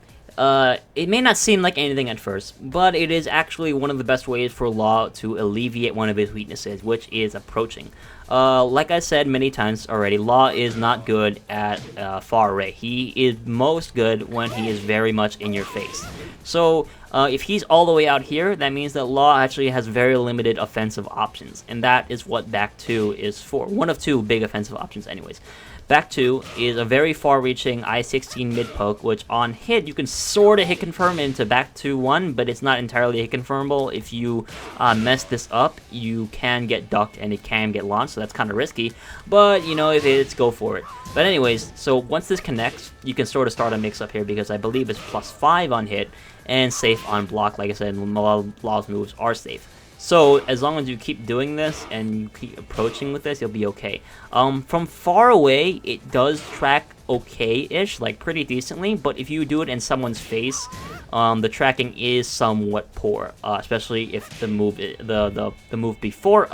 it may not seem like anything at first, but it is actually one of the best ways for Law to alleviate one of his weaknesses, which is approaching. Like I said many times already, Law is not good at far array. He is most good when he is very much in your face. So if he's all the way out here, that means that Law actually has very limited offensive options, and that is what back 2 is for. One of 2 big offensive options anyways. Back 2 is a very far-reaching I-16 mid-poke, which on hit, you can sort of hit confirm into back 2-1, but it's not entirely hit confirmable. If you mess this up, you can get ducked and it can get launched, so that's kind of risky. But, you know, if it's, go for it. But anyways, so once this connects, you can sort of start a mix-up here because I believe it's +5 on hit and safe on block. Like I said, Law's moves are safe. So as long as you keep doing this and you keep approaching with this, you'll be okay. From far away, it does track okay-ish, like pretty decently, but if you do it in someone's face, the tracking is somewhat poor, especially if the move the move before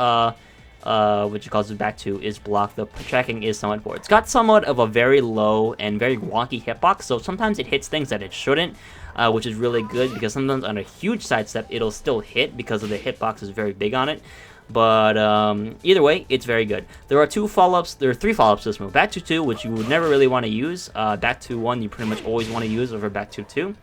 which causes back 2 is blocked. The tracking is somewhat poor. It's got somewhat of a very low and very wonky hitbox, so sometimes it hits things that it shouldn't, which is really good because sometimes on a huge sidestep it'll still hit because of the hitbox is very big on it. But either way, it's very good. There are 3 follow-ups to this move. Back 2-2, which you would never really want to use. Back 2-1, you pretty much always want to use over back 2-2.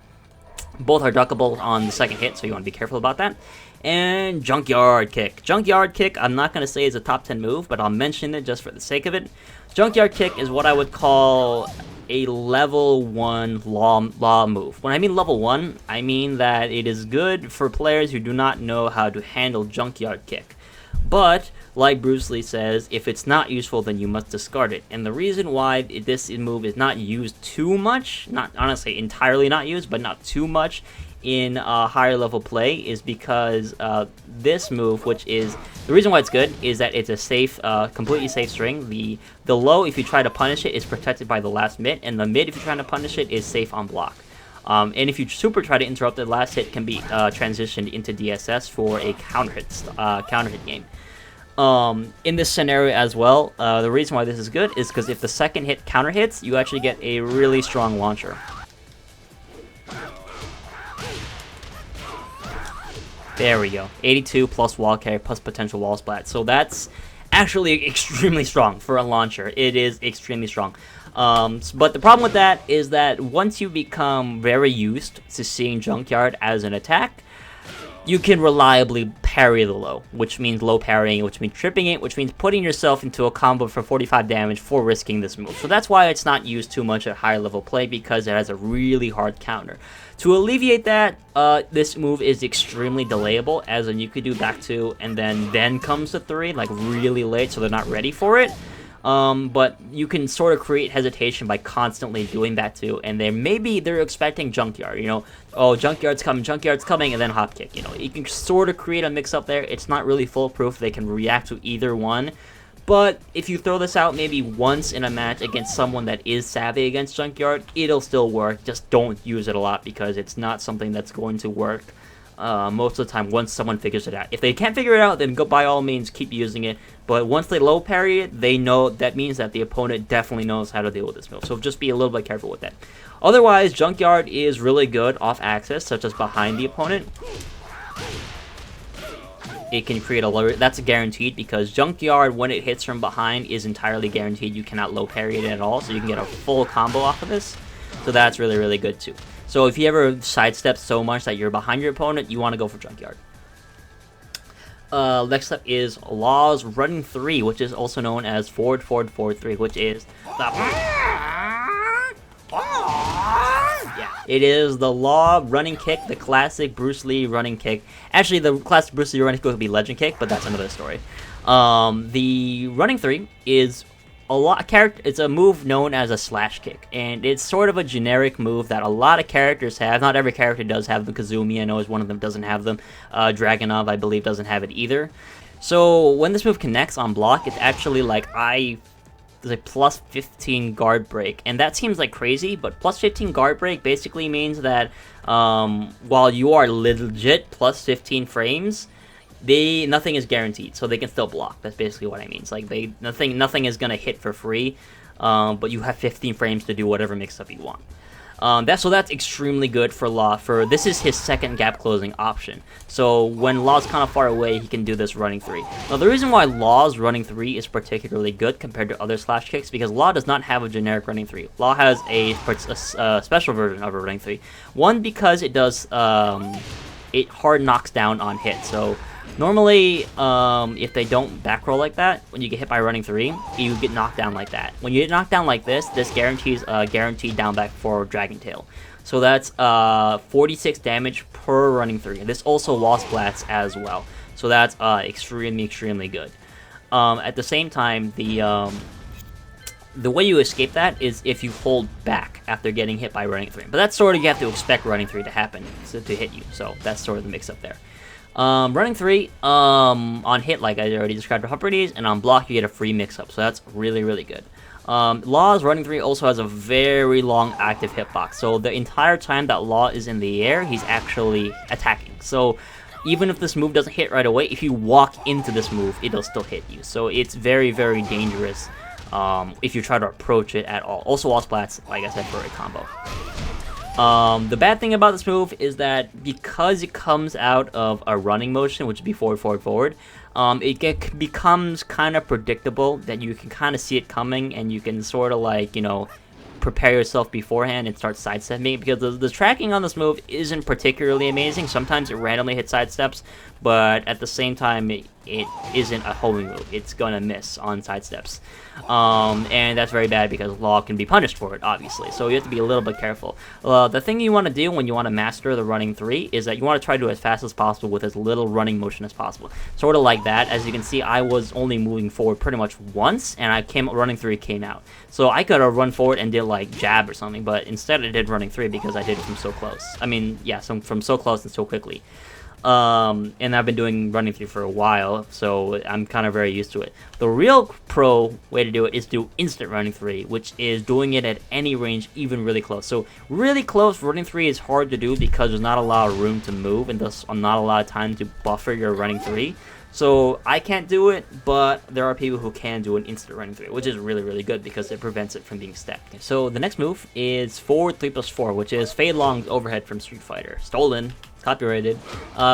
Both are duckable on the second hit, so you want to be careful about that. And Junkyard Kick. Junkyard Kick, I'm not going to say is a top 10 move, but I'll mention it just for the sake of it. Junkyard Kick is what I would call a level 1 law move. When I mean level 1, I mean that it is good for players who do not know how to handle Junkyard Kick. But like Bruce Lee says, if it's not useful, then you must discard it. And the reason why this move is not used too much, not honestly entirely not used, but not too much in higher level play, is because this move, which is the reason why it's good, is that it's a safe, completely safe string. The low, if you try to punish it, is protected by the last mid, and the mid, if you're trying to punish it, is safe on block. And if you super try to interrupt, the last hit can be transitioned into DSS for a counter hit game. In this scenario as well, the reason why this is good is because if the second hit counter hits, you actually get a really strong launcher. There we go. 82 plus wall carry plus potential wall splat. So that's actually extremely strong for a launcher. It is extremely strong. But the problem with that is that once you become very used to seeing Junkyard as an attack, you can reliably parry the low, which means low parrying, which means tripping it, which means putting yourself into a combo for 45 damage for risking this move. So that's why it's not used too much at higher level play, because it has a really hard counter. To alleviate that, this move is extremely delayable, as in you could do back 2 and then comes the 3, like really late, so they're not ready for it. But you can sort of create hesitation by constantly doing that too, and then maybe they're expecting Junkyard, you know, oh, Junkyard's coming, and then hop kick, you know. You can sort of create a mix-up there. It's not really foolproof. They can react to either one, but if you throw this out maybe once in a match against someone that is savvy against Junkyard, it'll still work. Just don't use it a lot, because it's not something that's going to work most of the time once someone figures it out. If they can't figure it out, then go by all means keep using it, but once they low parry it, they know that means that the opponent definitely knows how to deal with this move, so just be a little bit careful with that. Otherwise, Junkyard is really good off axis, such as behind the opponent. It can create a low, that's a guaranteed, because Junkyard, when it hits from behind, is entirely guaranteed. You cannot low parry it at all, so you can get a full combo off of this, so that's really, really good too. So if you ever sidestep so much that you're behind your opponent, you want to go for Junkyard. Next up is Law's running 3, which is also known as forward 3, which is the... Yeah, it is the Law running kick, the classic Bruce Lee running kick. Actually, the classic Bruce Lee running kick would be legend kick, but that's another story. The running 3 is it's a move known as a slash kick, and it's sort of a generic move that a lot of characters have. Not every character does have them. Kazumi, I know, is one of them, doesn't have them. Dragunov, I believe, doesn't have it either. So when this move connects on block, it's actually like there's a plus 15 guard break, and that seems like crazy, but plus 15 guard break basically means that while you are legit plus 15 frames, nothing is guaranteed, so they can still block. That's basically what I mean. It's like nothing is gonna hit for free, but you have 15 frames to do whatever mix-up you want. So that's extremely good for Law. This is his second gap closing option. So when Law's kind of far away, he can do this running 3. Now the reason why Law's running 3 is particularly good compared to other slash kicks, because Law does not have a generic running 3. Law has a special version of a running 3. One, because it does it hard knocks down on hit. So normally, if they don't back roll like that, when you get hit by running 3, you get knocked down like that. When you get knocked down like this guarantees guaranteed down back for Dragon Tail. So that's 46 damage per running 3. This also wall splats as well. So that's extremely, extremely good. At the same time, the way you escape that is if you hold back after getting hit by running 3. But that's sort of, you have to expect running 3 to happen to hit you. So that's sort of the mix up there. Running 3, on hit, like I already described, properties, and on block you get a free mix-up, so that's really, really good. Law's running 3 also has a very long active hitbox, so the entire time that Law is in the air, he's actually attacking. So even if this move doesn't hit right away, if you walk into this move, it'll still hit you. So it's very, very dangerous if you try to approach it at all. Also wall splats, like I said, for a combo. The bad thing about this move is that because it comes out of a running motion, which would be forward, it becomes kind of predictable, that you can kind of see it coming, and you can sort of like, you know, prepare yourself beforehand and start sidestepping, because the tracking on this move isn't particularly amazing. Sometimes it randomly hits sidesteps, but at the same time, it isn't a homing move. It's gonna miss on sidesteps. And that's very bad because Law can be punished for it, obviously. So you have to be a little bit careful. The thing you want to do when you want to master the running 3 is that you want to try to do it as fast as possible with as little running motion as possible. Sort of like that. As you can see, I was only moving forward pretty much once, and running 3 came out. So I could have run forward and did like jab or something, but instead I did running 3 because I did it from so close. I mean, yeah, from so close and so quickly. And I've been doing running 3 for a while, so I'm kind of very used to it. The real pro way to do it is do instant running 3, which is doing it at any range, even really close. So really close running 3 is hard to do because there's not a lot of room to move, and thus not a lot of time to buffer your running 3. So I can't do it, but there are people who can do an instant running 3, which is really, really good because it prevents it from being stepped. So the next move is forward 3+4, which is Fei Long's overhead from Street Fighter. Stolen. Copyrighted.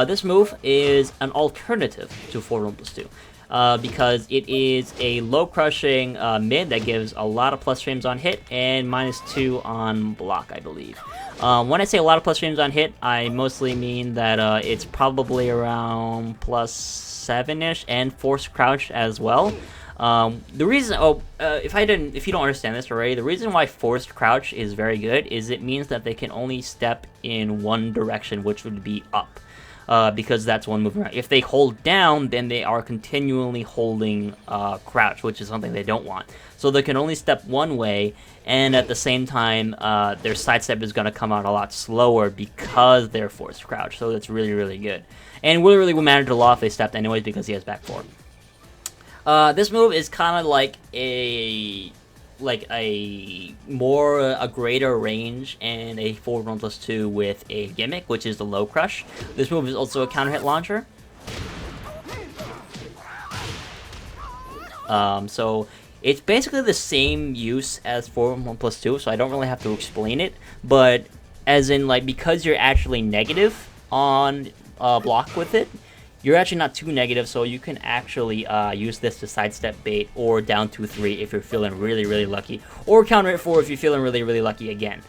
This move is an alternative to forward 1+2 because it is a low crushing mid that gives a lot of plus frames on hit and -2 on block, I believe. When I say a lot of plus frames on hit, I mostly mean that it's probably around +7-ish and forced crouch as well. The reason, if you don't understand this already, the reason why forced crouch is very good is it means that they can only step in one direction, which would be up, because that's one move around. If they hold down, then they are continually holding crouch, which is something they don't want. So they can only step one way, and at the same time, their sidestep is going to come out a lot slower because they're forced crouch. So that's really, really good. And really will matter to Law if they stepped anyways because he has back 4. This move is kind of like a greater range and a forward 1+2 with a gimmick, which is the low crush. This move is also a counter hit launcher. So it's basically the same use as forward 1+2, so I don't really have to explain it. But as in, like, because you're actually negative on block with it, you're actually not too negative, so you can actually use this to sidestep bait or down 2-3 if you're feeling really, really lucky, or counter it 4 if you're feeling really, really lucky again.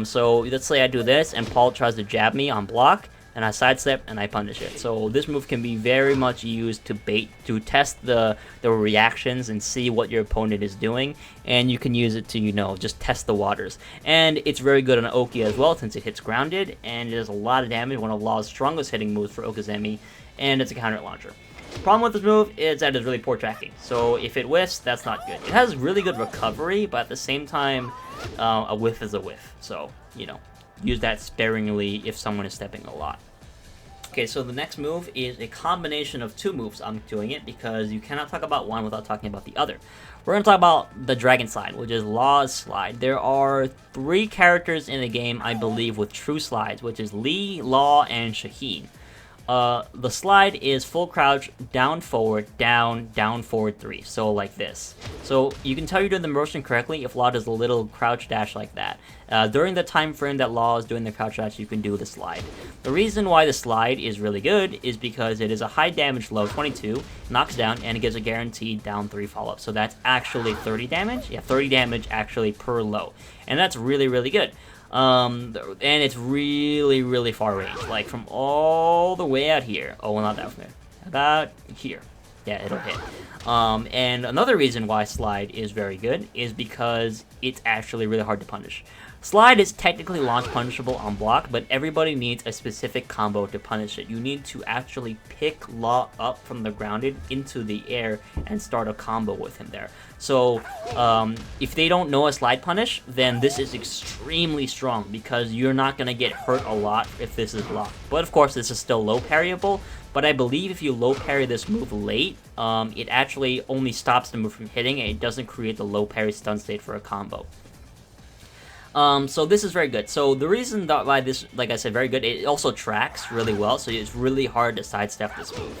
So let's say I do this, and Paul tries to jab me on block, and I sidestep and I punish it. So this move can be very much used to bait, to test the reactions and see what your opponent is doing, and you can use it to, you know, just test the waters. And it's very good on Oki as well since it hits grounded, and it does a lot of damage, one of Law's strongest hitting moves for Okazemi, and it's a counter launcher. Problem with this move is that it's really poor tracking, so if it whiffs, that's not good. It has really good recovery, but at the same time, a whiff is a whiff, so, you know, use that sparingly if someone is stepping a lot. Okay, so the next move is a combination of 2 moves. I'm doing it because you cannot talk about one without talking about the other. We're going to talk about the Dragon Slide, which is Law's slide. There are 3 characters in the game, I believe, with true slides, which is Lee, Law, and Shaheen. The slide is full crouch, down forward, down forward 3, so like this. So you can tell you're doing the motion correctly if Law does a little crouch dash like that. During the time frame that Law is doing the crouch dash, you can do the slide. The reason why the slide is really good is because it is a high damage low, 22, knocks down, and it gives a guaranteed down 3 follow-up. So that's actually 30 damage? Yeah, 30 damage actually per low. And that's really, really good. And it's really, really far range, like from all the way out here. Oh, well, not that far. About here. Yeah, it'll hit. And another reason why slide is very good is because it's actually really hard to punish. Slide is technically launch punishable on block, but everybody needs a specific combo to punish it. You need to actually pick Law up from the grounded into the air and start a combo with him there. So if they don't know a slide punish, then this is extremely strong because you're not going to get hurt a lot if this is blocked. But of course, this is still low parryable. But I believe if you low parry this move late, it actually only stops the move from hitting, and it doesn't create the low parry stun state for a combo. So this is very good. So the reason that why this, like I said, very good, it also tracks really well, so it's really hard to sidestep this move.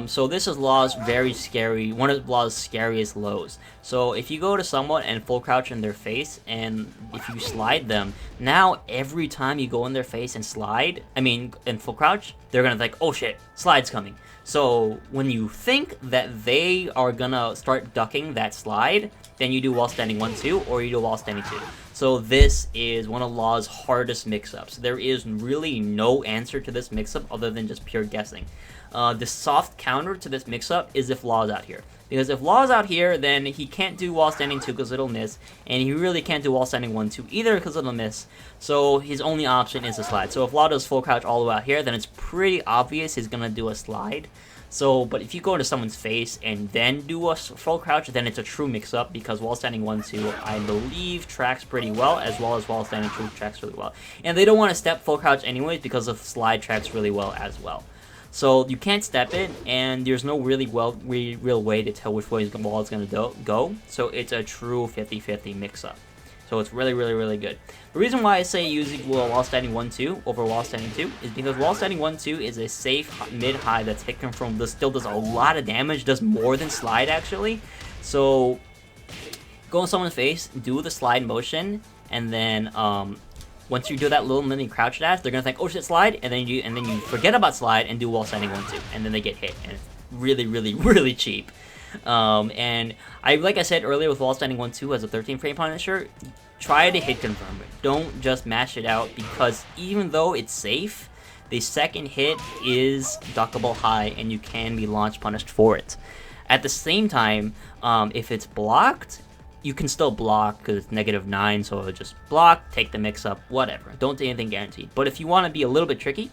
So this is Law's very scary, one of Law's scariest lows. So if you go to someone and full crouch in their face, and if you slide them, now every time you go in their face and slide, in full crouch, they're gonna think, oh shit, slide's coming. So when you think that they are gonna start ducking that slide, then you do wall standing 1-2, or you do wall standing 2. So this is one of Law's hardest mix-ups. There is really no answer to this mix-up other than just pure guessing. The soft counter to this mix-up is if Law's out here. Because if Law's out here, then he can't do wall standing 2 because it'll miss, and he really can't do wall standing 1-2 either because it'll miss. So his only option is a slide. So if Law does full crouch all the way out here, then it's pretty obvious he's gonna do a slide. So, but if you go into someone's face and then do a full crouch, then it's a true mix-up because wall standing 1-2, I believe, tracks pretty well, as well as wall standing 2 tracks really well. And they don't want to step full crouch anyways because of slide tracks really well as well. So you can't step it, and there's no real way to tell which way the wall is going to go. So it's a true 50-50 mix-up. So it's really good. The reason why I say using wall standing 1-2 over wall standing 2 is because wall standing 1-2 is a safe mid-high that's hit confirmed. This still does a lot of damage, does more than slide actually. So go in someone's face, do the slide motion, and then once you do that little mini crouch dash, they're gonna think, oh shit, slide, and then you forget about slide and do wall standing 1-2, and then they get hit, and it's really cheap. And like I said earlier with wall standing 1-2 as a 13 frame Punisher, try to hit confirm it. Don't just mash it out, because even though it's safe, the second hit is duckable high, and you can be launch punished for it. At the same time, if it's blocked, you can still block because it's -9, so just block, take the mix-up, whatever. Don't do anything guaranteed. But if you want to be a little bit tricky,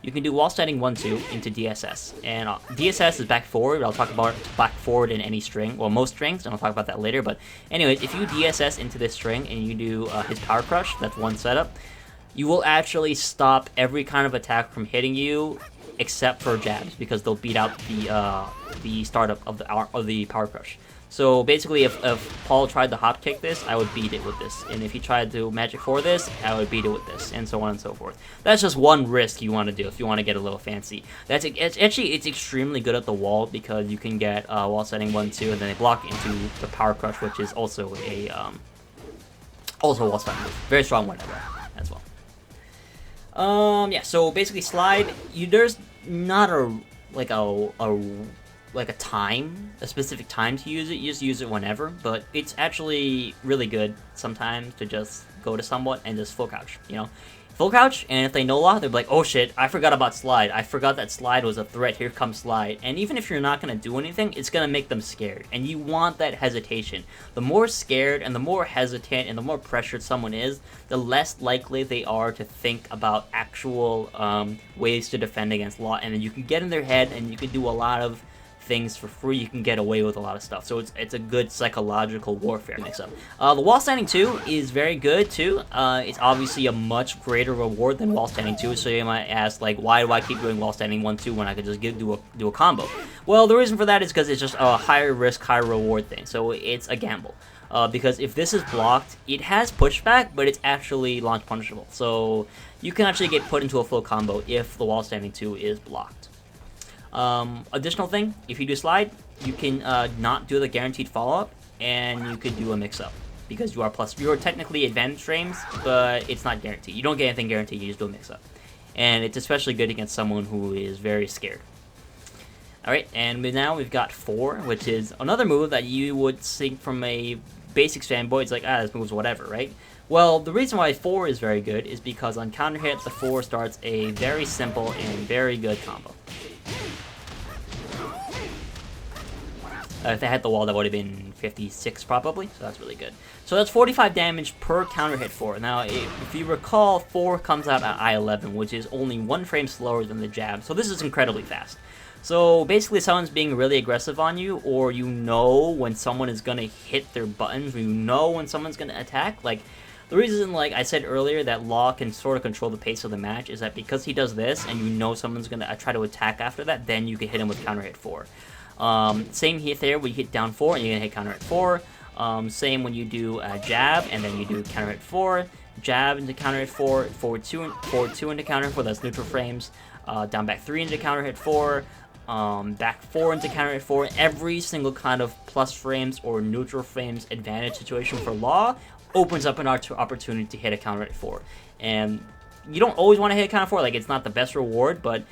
you can do wall standing 1-2 into DSS. And DSS is back forward. I'll talk about back forward in any string, well, most strings, and I'll talk about that later. But anyways, if you DSS into this string and you do his power crush, that's one setup, you will actually stop every kind of attack from hitting you except for jabs, because they'll beat out the startup of the power crush. So basically, if Paul tried to hop kick this, I would beat it with this. And if he tried to magic 4 this, I would beat it with this, and so on and so forth. That's just one risk you want to do if you want to get a little fancy. It's extremely good at the wall, because you can get wall setting 1-2, and then they block into the power crush, which is also a also wall setting move. Very strong one as well. Yeah. So basically, slide. There's not a specific time to use it. You just use it whenever, but it's actually really good sometimes to just go to someone and just full crouch, full crouch, and if they know law, they'll be like, oh shit, I forgot about slide. I forgot that slide was a threat. Here comes slide. And even if you're not going to do anything, it's going to make them scared, and you want that hesitation. The more scared and the more hesitant and the more pressured someone is, the less likely they are to think about actual ways to defend against law, and then you can get in their head and you can do a lot of things for free. You can get away with a lot of stuff, so it's a good psychological warfare mix-up. The wall standing 2 is very good too. It's obviously a much greater reward than wall standing 2, so you might ask, like, why do I keep doing wall standing 1-2 when I could just do a combo? Well, the reason for that is because it's just a higher risk, higher reward thing, so it's a gamble. Because if this is blocked, it has pushback, but it's actually launch punishable, so you can actually get put into a full combo if the wall standing 2 is blocked. Additional thing, if you do slide, you can not do the guaranteed follow-up, and you could do a mix-up, because you are technically advantage frames, but it's not guaranteed. You don't get anything guaranteed, you just do a mix-up. And it's especially good against someone who is very scared. Alright, and now we've got 4, which is another move that you would think from a basic fanboy, it's like, this move's whatever, right? Well, the reason why 4 is very good is because on counter hit, the 4 starts a very simple and very good combo. If they had the wall, that would have been 56 probably, so that's really good. So that's 45 damage per counter hit 4. Now, if you recall, 4 comes out at I-11, which is only 1 frame slower than the jab, so this is incredibly fast. So basically, someone's being really aggressive on you, or you know when someone is going to hit their buttons, or you know when someone's going to attack. Like, the reason, like I said earlier, that Law can sort of control the pace of the match is that because he does this, and you know someone's going to try to attack after that, then you can hit him with counter hit 4. Same hit there, where you hit down 4 and you're gonna hit counter hit 4. Same when you do a jab and then you do counter hit 4, jab into counter hit 4, forward 2 into counter hit 4, that's neutral frames, down back 3 into counter hit 4, back 4 into counter hit 4. Every single kind of plus frames or neutral frames advantage situation for Law opens up an opportunity to hit a counter hit 4. And you don't always want to hit a counter 4, like it's not the best reward, but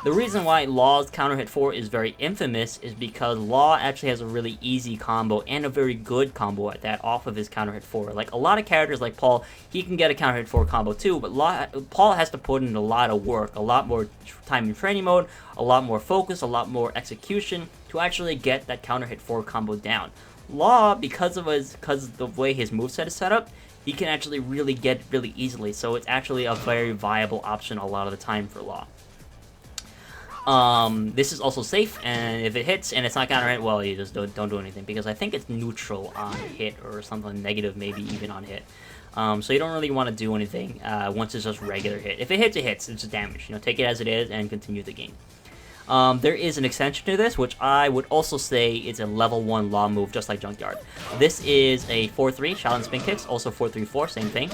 The reason why Law's counter hit 4 is very infamous is because Law actually has a really easy combo and a very good combo at that off of his counter hit 4. Like a lot of characters like Paul, he can get a counter hit 4 combo too, but Paul has to put in a lot of work, a lot more time in training mode, a lot more focus, a lot more execution to actually get that counter hit 4 combo down. Law, because of the way his moveset is set up, he can actually really get it really easily, so it's actually a very viable option a lot of the time for Law. This is also safe, and if it hits and it's not counter hit, well, you just don't do anything, because I think it's neutral on hit or something negative, maybe even on hit. So you don't really want to do anything once it's just regular hit. If it hits, it hits. It's just damage. You know, take it as it is and continue the game. There is an extension to this, which I would also say is a level 1 Law move, just like Junkyard. This is a 4-3 Shaolin Spin Kicks, also 4-3-4, same thing.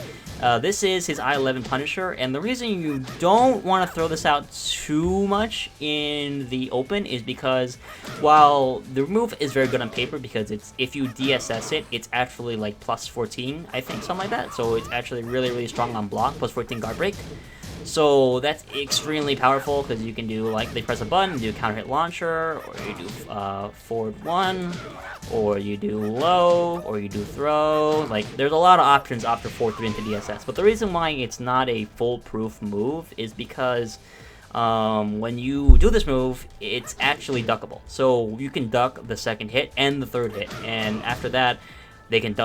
This is his I-11 Punisher, and the reason you don't want to throw this out too much in the open is because while the move is very good on paper, because it's if you DSS it, it's actually like plus 14, I think, something like that. So it's actually really, really strong on block, plus 14 guard break. So that's extremely powerful because you can do, like, they press a button, do counter hit launcher, or you do forward 1, or you do low, or you do throw. Like, there's a lot of options after 4-3 into DSS. But the reason why it's not a foolproof move is because when you do this move, it's actually duckable. So you can duck the second hit and the third hit, and after that, they can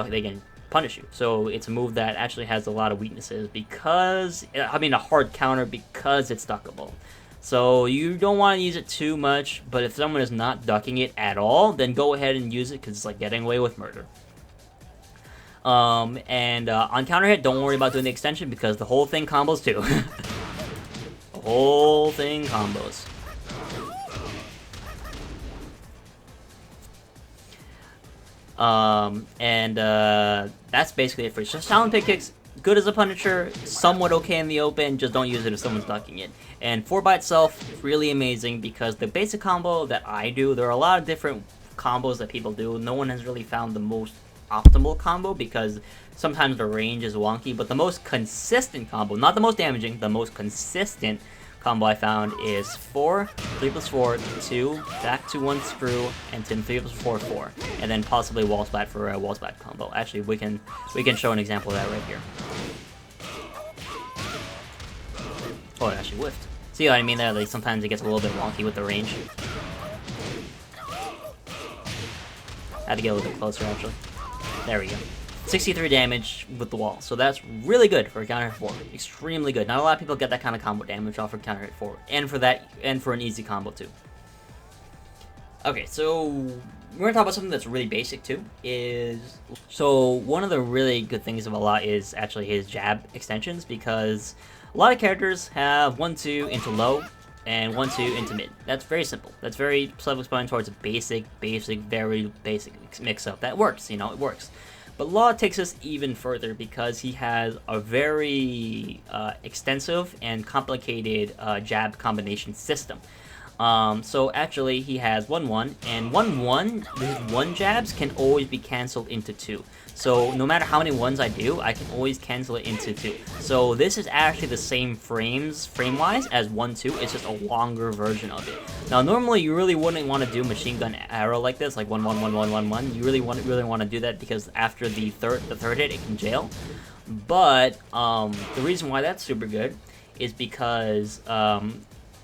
punish you. So it's a move that actually has a lot of weaknesses because, I mean, a hard counter because it's duckable. So you don't want to use it too much, but if someone is not ducking it at all, then go ahead and use it because it's like getting away with murder. On counter hit, don't worry about doing the extension because the whole thing combos too. The whole thing combos. That's basically it for you. So Shaolin Pit Kicks, good as a Punisher, somewhat okay in the open, just don't use it if someone's ducking it. And 4 by itself, really amazing because the basic combo that I do, there are a lot of different combos that people do. No one has really found the most optimal combo because sometimes the range is wonky, but the most consistent combo, not the most damaging, the most consistent combo I found is 4, 3 plus 4, 2, back to 1 screw, and then 3 plus 4, 4. And then possibly wall splat for a wall splat combo. Actually, we can show an example of that right here. Oh, it actually whiffed. See what I mean there? Like, sometimes it gets a little bit wonky with the range. I had to get a little bit closer, actually. There we go. 63 damage with the wall, so that's really good for a counter hit 4. Extremely good. Not a lot of people get that kind of combo damage off of counter hit 4, and for an easy combo too. Okay, so we're gonna talk about something that's really basic too. So one of the really good things of a lot is actually his jab extensions, because a lot of characters have 1-2 into low and 1-2 into mid. That's very simple. That's very self-explanatory towards a very basic mix-up. That works, you know, it works. But Law takes us even further because he has a very extensive and complicated jab combination system. So actually he has 1-1, and 1-1, his 1 jabs can always be cancelled into 2. So no matter how many 1s I do, I can always cancel it into 2. So this is actually the same frame-wise as 1-2, it's just a longer version of it. Now normally you really wouldn't want to do machine gun arrow like this, like 1-1, 1-1, 1-1. You really want to do that because after the third hit, it can jail. But the reason why that's super good is because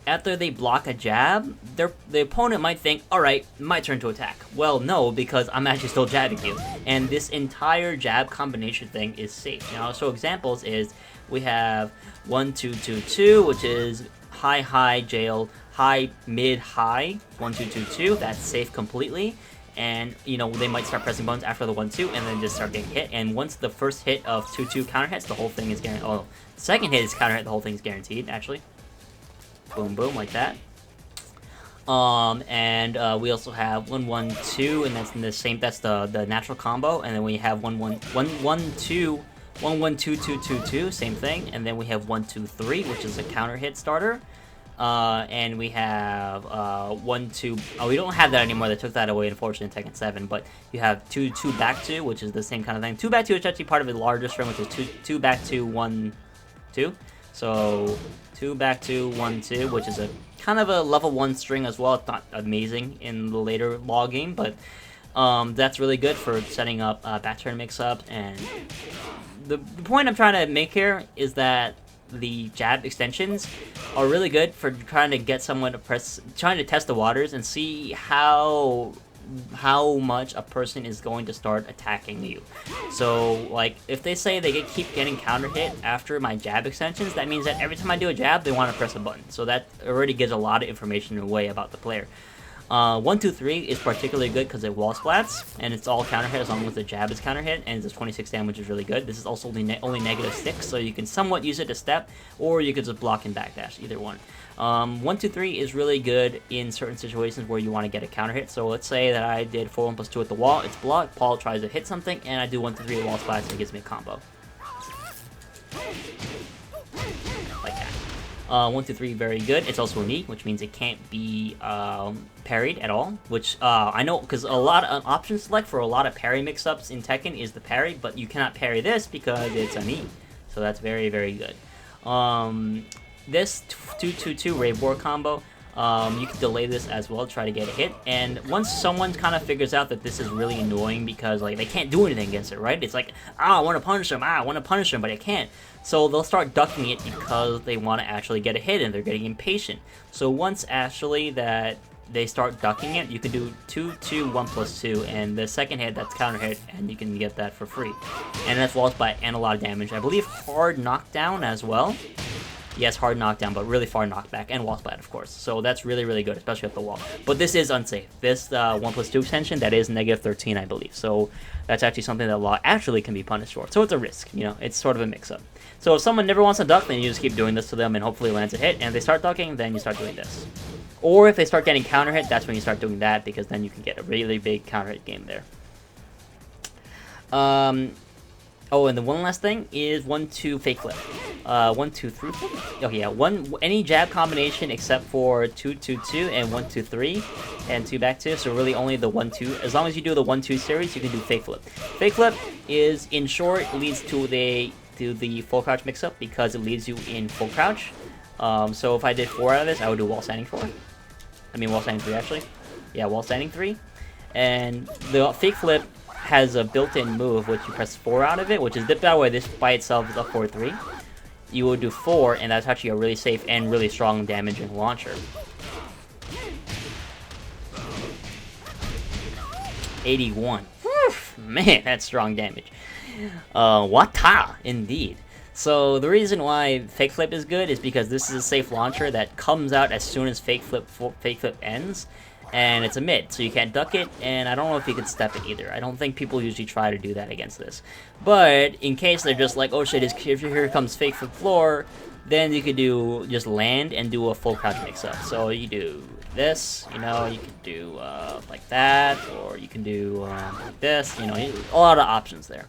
after they block a jab, the opponent might think, alright, my turn to attack. Well, no, because I'm actually still jabbing you. And this entire jab combination thing is safe. Now, so examples is, we have 1-2-2-2, which is high, jail, high, mid, high, 1-2-2-2, that's safe completely. And, you know, they might start pressing buttons after the 1-2 and then just start getting hit. And once the first hit of 2-2 counter hits, the whole thing is guaranteed. Oh, second hit is counter hit, the whole thing is guaranteed, actually. Boom, boom, like that. We also have 1-1-2, and that's in the same. That's the natural combo. And then we have 1-1-1-2, 1-1-2-2-2-2, same thing. And then we have 1-2-3, which is a counter hit starter. And we have 1-2. Oh, we don't have that anymore. They took that away, unfortunately, in Tekken 7. But you have 2-2 back 2, which is the same kind of thing. 2 back 2 is actually part of a larger string, which is 2 back 2 1-2. So 2 back 2 1-2, which is a kind of a level 1 string as well. It's not amazing in the later law game, but that's really good for setting up back turn mix-ups. And the point I'm trying to make here is that the jab extensions are really good for trying to get someone to trying to test the waters and see how much a person is going to start attacking you. So, like, if they say they keep getting counter hit after my jab extensions, that means that every time I do a jab, they want to press a button. So that already gives a lot of information away about the player. 1, 2, 3 is particularly good because it wall splats, and it's all counter hit as long as the jab is counter hit, and it's 26 damage, is really good. This is also only negative 6, so you can somewhat use it to step, or you could just block and backdash, either one. 1, 2, 3 is really good in certain situations where you want to get a counter hit. So let's say that I did 4, 1, plus 2 at the wall, it's blocked, Paul tries to hit something, and I do 1, 2, 3 wall splats, and it gives me a combo. Like that. 1, 2, 3, very good. It's also a knee, which means it can't be parried at all, which I know, because a lot of option select for a lot of parry mix-ups in Tekken is the parry, but you cannot parry this because it's a knee. So that's very, very good. This 2-2-2 Rave War combo, you can delay this as well, try to get a hit, and once someone kind of figures out that this is really annoying because, like, they can't do anything against it, right? It's like, I want to punish them, I want to punish them, but I can't. So they'll start ducking it because they want to actually get a hit and they're getting impatient. So once actually that they start ducking it, you can do 2, 2, 1 plus 2, and the second hit, that's counter hit, and you can get that for free. And that's wall splat and a lot of damage. I believe hard knockdown as well. Yes, hard knockdown, but really far knockback, and wall splat, of course. So that's really, really good, especially at the wall. But this is unsafe. This 1 plus 2 extension, that is negative 13, I believe. So that's actually something that law actually can be punished for. So it's a risk, you know, it's sort of a mix-up. So if someone never wants to duck, then you just keep doing this to them and hopefully lands a hit. And if they start ducking, then you start doing this. Or if they start getting counter hit, that's when you start doing that, because then you can get a really big counter hit game there. Oh, and the one last thing is 1, 2 fake flip. 1, 2, 3 flip? Oh yeah, any jab combination except for 2, 2, 2 and 1, 2, 3 and 2 back 2. So really only the 1, 2. As long as you do the 1, 2 series, you can do fake flip. Fake flip is, in short, leads to the full crouch mix-up because it leads you in full crouch. So if I did 4 out of this, I would do wall standing 4. I mean wall standing 3 actually. Yeah, wall standing 3. And the fake flip has a built-in move which you press 4 out of it, which is dip that way. This by itself is up 4-3. You will do 4, and that's actually a really safe and really strong damaging launcher. 81. Whew, man, that's strong damage. Wata, indeed. So the reason why fake flip is good is because this is a safe launcher that comes out as soon as fake flip ends. And it's a mid, so you can't duck it, and I don't know if you can step it either. I don't think people usually try to do that against this. But in case they're just like, oh shit, here comes fake flip floor, then you could do just land and do a full crouch mix-up. So you do this, you know, you could do like that, or you can do like this, you know, a lot of options there.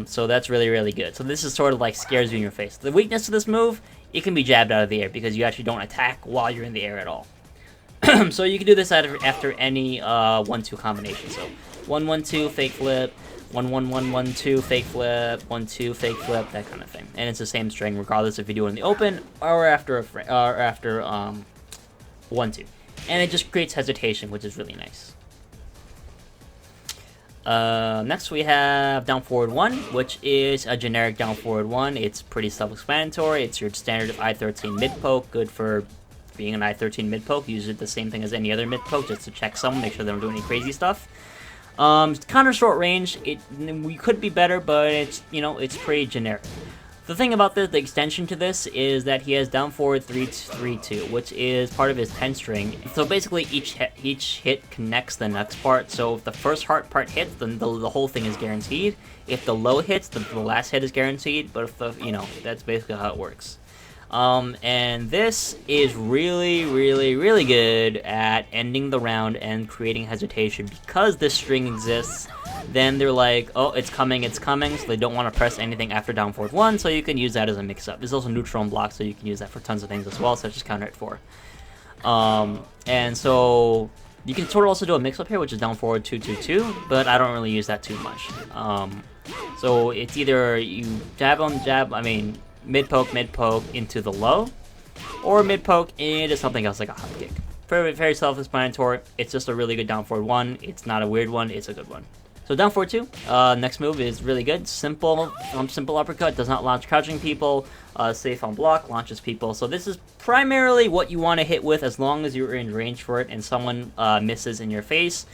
So that's really, really good. So this is sort of like scares you in your face. The weakness to this move, it can be jabbed out of the air because you actually don't attack while you're in the air at all. So you can do this after any 1-2 combination. So 1-1-2 fake flip, 1-1-1-1-2 fake flip, 1-2 fake flip, that kind of thing. And it's the same string regardless if you do it in the open or after 1-2. And it just creates hesitation, which is really nice. Next we have down forward 1, which is a generic down forward 1. It's pretty self-explanatory. It's your standard I-13 mid poke, good for being an I-13 mid poke. Use it the same thing as any other mid poke, just to check someone, make sure they don't do any crazy stuff. Kind of short range. We could be better, but it's, you know, it's pretty generic. The thing about this, the extension to this, is that he has down forward 3-3-2, which is part of his 10 string. So basically, each hit connects the next part. So if the first heart part hits, then the whole thing is guaranteed. If the low hits, the last hit is guaranteed. But if the, you know, that's basically how it works. And this is really, really, really good at ending the round and creating hesitation. Because this string exists, then they're like, oh, it's coming, so they don't want to press anything after down forward 1, so you can use that as a mix-up. There's also neutral and block, so you can use that for tons of things as well, such as counter hit 4. And so you can sort of also do a mix-up here, which is down forward 2-2-2, but I don't really use that too much. So it's either you jab on jab, I mean, mid poke into the low, or mid poke into something else like a hop kick. Very, very self-explanatory. It's just a really good down forward one. It's not a weird one. It's a good one. So down forward 2, next move is really good. Simple uppercut, does not launch crouching people, safe on block, launches people. So this is primarily what you want to hit with as long as you're in range for it and someone misses in your face.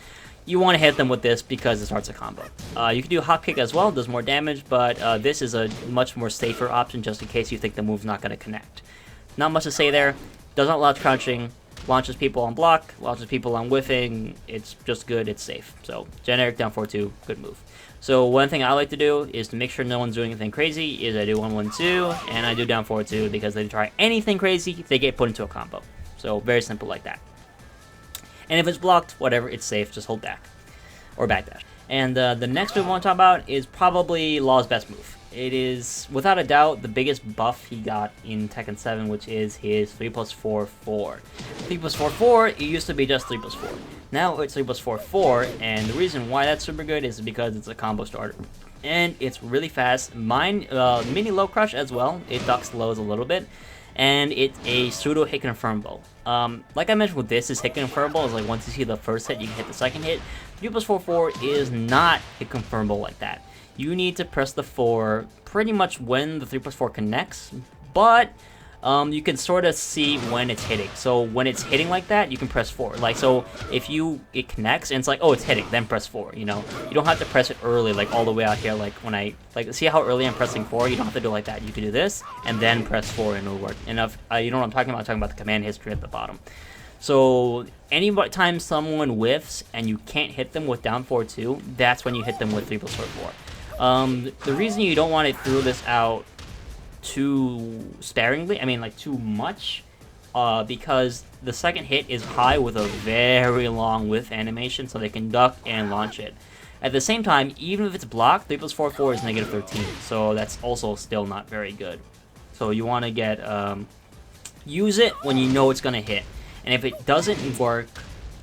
You want to hit them with this because it starts a combo. You can do hop kick as well, does more damage, but this is a much more safer option just in case you think the move's not going to connect. Not much to say there. Does not launch crouching. Launches people on block, launches people on whiffing. It's just good, it's safe. So, generic down 4-2, good move. So, one thing I like to do is to make sure no one's doing anything crazy is I do 1-1-2, and I do down 4-2 because if they try anything crazy, they get put into a combo. So, very simple like that. And if it's blocked, whatever, it's safe, just hold back. Or backdash. And the next move I want to talk about is probably Law's best move. It is, without a doubt, the biggest buff he got in Tekken 7, which is his 3+4-4. 3+4-4, it used to be just 3+4. Now it's 3+4-4, and the reason why that's super good is because it's a combo starter. And it's really fast. Mine, mini low crush as well. It ducks lows a little bit. And it's a pseudo hit confirmable. Like I mentioned with this, is hit confirmable. Is like once you see the first hit, you can hit the second hit. 3+4-4 is not hit confirmable like that. You need to press the 4 pretty much when the 3+4 connects, but you can sort of see when it's hitting. So when it's hitting like that, you can press 4. Like, so if it connects and it's like, oh, it's hitting, then press 4, you know? You don't have to press it early, like all the way out here, like when see how early I'm pressing 4? You don't have to do it like that. You can do this, and then press 4 and it'll work. And if, you know what I'm talking about? I'm talking about the command history at the bottom. So anytime someone whiffs and you can't hit them with down 4-2, that's when you hit them with 3+4-4. The reason you don't want to throw this out too sparingly, I mean like too much, because the second hit is high with a very long whiff animation, so they can duck and launch it. At the same time, even if it's blocked, 3+4-4 is -13, so that's also still not very good. So you want to get, use it when you know it's going to hit. And if it doesn't work,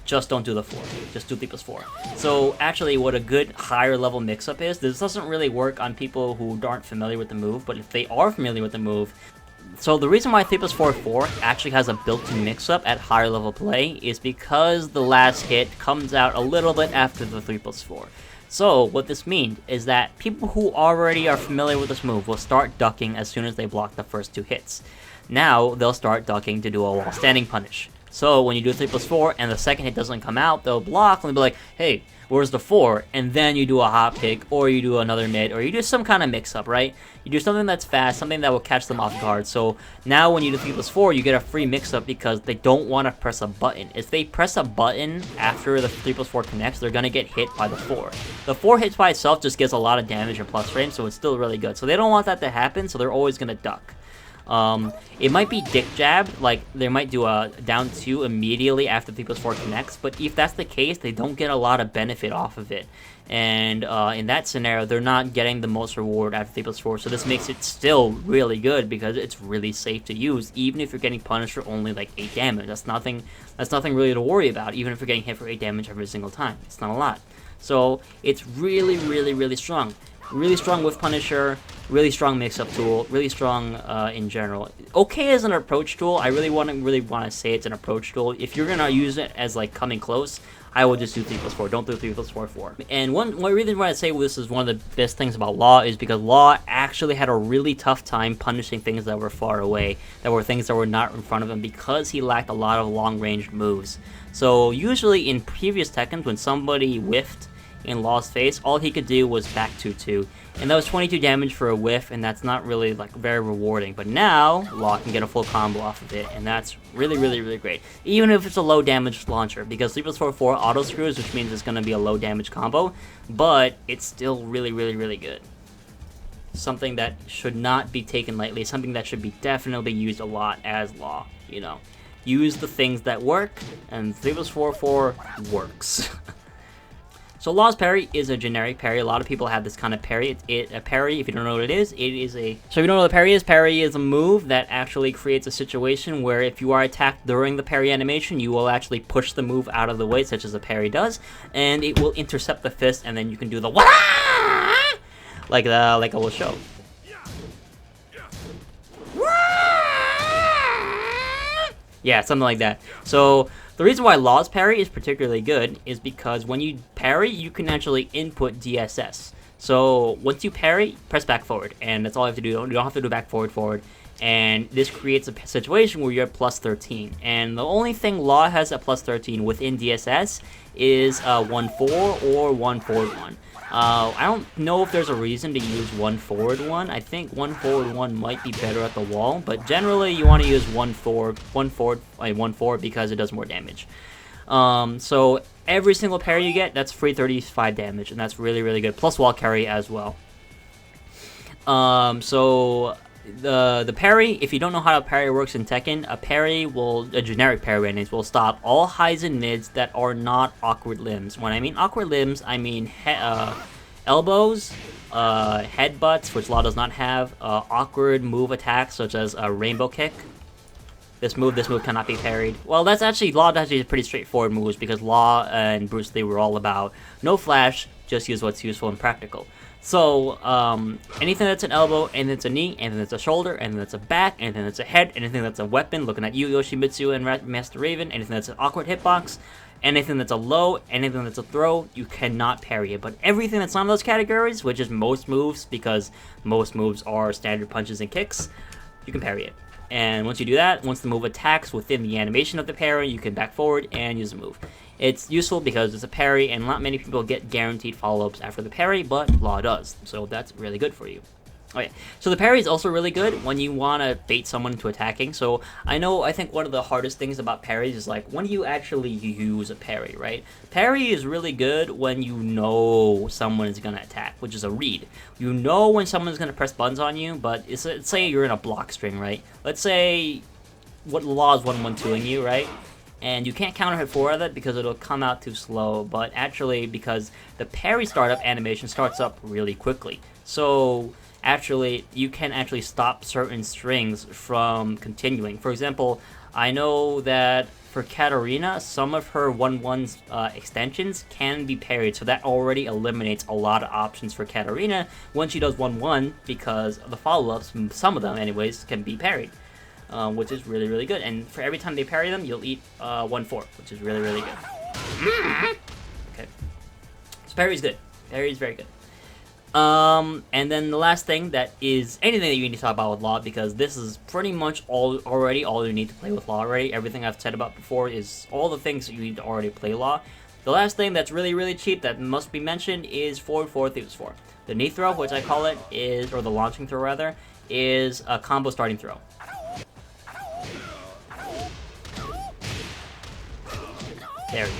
just don't do the 4. Just do 3+4. So actually what a good higher level mix-up is, this doesn't really work on people who aren't familiar with the move, but if they are familiar with the move, so the reason why 3+4-4 actually has a built-in mix-up at higher level play is because the last hit comes out a little bit after the 3+4. So what this means is that people who already are familiar with this move will start ducking as soon as they block the first 2 hits. Now they'll start ducking to do a wall standing punish. So when you do 3+4 and the second hit doesn't come out, they'll block and they'll be like, hey, where's the 4? And then you do a hop kick, or you do another mid, or you do some kind of mix-up, right? You do something that's fast, something that will catch them off guard. So now when you do 3+4, you get a free mix-up because they don't want to press a button. If they press a button after the 3+4 connects, they're going to get hit by the 4. The 4 hits by itself just gets a lot of damage and plus frame, so it's still really good. So they don't want that to happen, so they're always going to duck. It might be dick jab, like they might do a down 2 immediately after 3+4 connects, but if that's the case, they don't get a lot of benefit off of it. And in that scenario, they're not getting the most reward after 3+4, so this makes it still really good because it's really safe to use, even if you're getting punished for only like 8 damage. That's nothing really to worry about, even if you're getting hit for 8 damage every single time. It's not a lot. So it's really, really, really strong. Really strong with Punisher, really strong mix-up tool, really strong in general. Okay as an approach tool, I really want to say it's an approach tool. If you're gonna use it as like coming close, I will just do 3+4. Don't do 3+4-4. And one reason why I say this is one of the best things about Law is because Law actually had a really tough time punishing things that were far away, that were things that were not in front of him, because he lacked a lot of long-range moves. So usually in previous Tekkens, when somebody whiffed in Law's face, all he could do was back 2-2, and that was 22 damage for a whiff, and that's not really like very rewarding. But now Law can get a full combo off of it, and that's really, really, really great, even if it's a low damage launcher, because 3+4-4 auto screws, which means it's going to be a low damage combo, but it's still really, really, really good. Something that should not be taken lightly, something that should be definitely used a lot as Law, you know. Use the things that work, and 3+4-4 works. So Law's parry is a generic parry. A lot of people have this kind of parry. A parry, if you don't know what it is a... So if you don't know what a parry is a move that actually creates a situation where if you are attacked during the parry animation, you will actually push the move out of the way, such as a parry does, and it will intercept the fist, and then you can do the wah! Like I will show. Yeah, something like that. So the reason why Law's parry is particularly good is because when you parry, you can actually input DSS. So once you parry, press back forward, and that's all you have to do. You don't have to do back forward. And this creates a situation where you're at plus 13. And the only thing Law has at plus 13 within DSS is 1-4 or 1-forward-1. I don't know if there's a reason to use 1-forward-1. I think 1-forward-1 might be better at the wall, but generally you want to use 1-forward because it does more damage. So every single parry you get, that's free 35 damage, and that's really, really good. Plus wall carry as well. So the parry, if you don't know how a parry works in Tekken, a generic parry will stop all highs and mids that are not awkward limbs. When I mean awkward limbs, I mean elbows, headbutts, which Law does not have, awkward move attacks such as a rainbow kick. This move cannot be parried. Well, Law actually pretty straightforward moves because Law and Bruce Lee were all about no flash, just use what's useful and practical. So, anything that's an elbow, anything that's a knee, anything that's a shoulder, anything that's a back, anything that's a head, anything that's a weapon, looking at you, Yoshimitsu and Master Raven, anything that's an awkward hitbox, anything that's a low, anything that's a throw, you cannot parry it. But everything that's not in those categories, which is most moves, because most moves are standard punches and kicks, you can parry it. And once you do that, once the move attacks within the animation of the parry, you can back forward and use the move. It's useful because it's a parry, and not many people get guaranteed follow-ups after the parry, but Law does. So that's really good for you. Okay, so the parry is also really good when you want to bait someone into attacking. So I think one of the hardest things about parries is like, when do you actually use a parry, right? Parry is really good when you know someone is going to attack, which is a read. You know when someone's going to press buttons on you, but let's say you're in a block string, right? Let's say what Law is 1-1-2ing you, right? And you can't counter hit 4 of it because it'll come out too slow, but actually because the parry startup animation starts up really quickly. So actually, you can actually stop certain strings from continuing. For example, I know that for Katarina, some of her 1-1's extensions can be parried, so that already eliminates a lot of options for Katarina when she does 1-1, because the follow-ups, some of them anyways, can be parried. Which is really, really good. And for every time they parry them, you'll eat 1-4, which is really, really good. Okay. So parry's good. Parry's very good. And then the last thing that is anything that you need to talk about with Law, because this is pretty much all you need to play with Law already. Everything I've said about before is all the things that you need to already play Law. The last thing that's really, really cheap that must be mentioned is forward 4 throws 4. The knee throw, which I call it, is, or the launching throw rather, is a combo starting throw. There we go.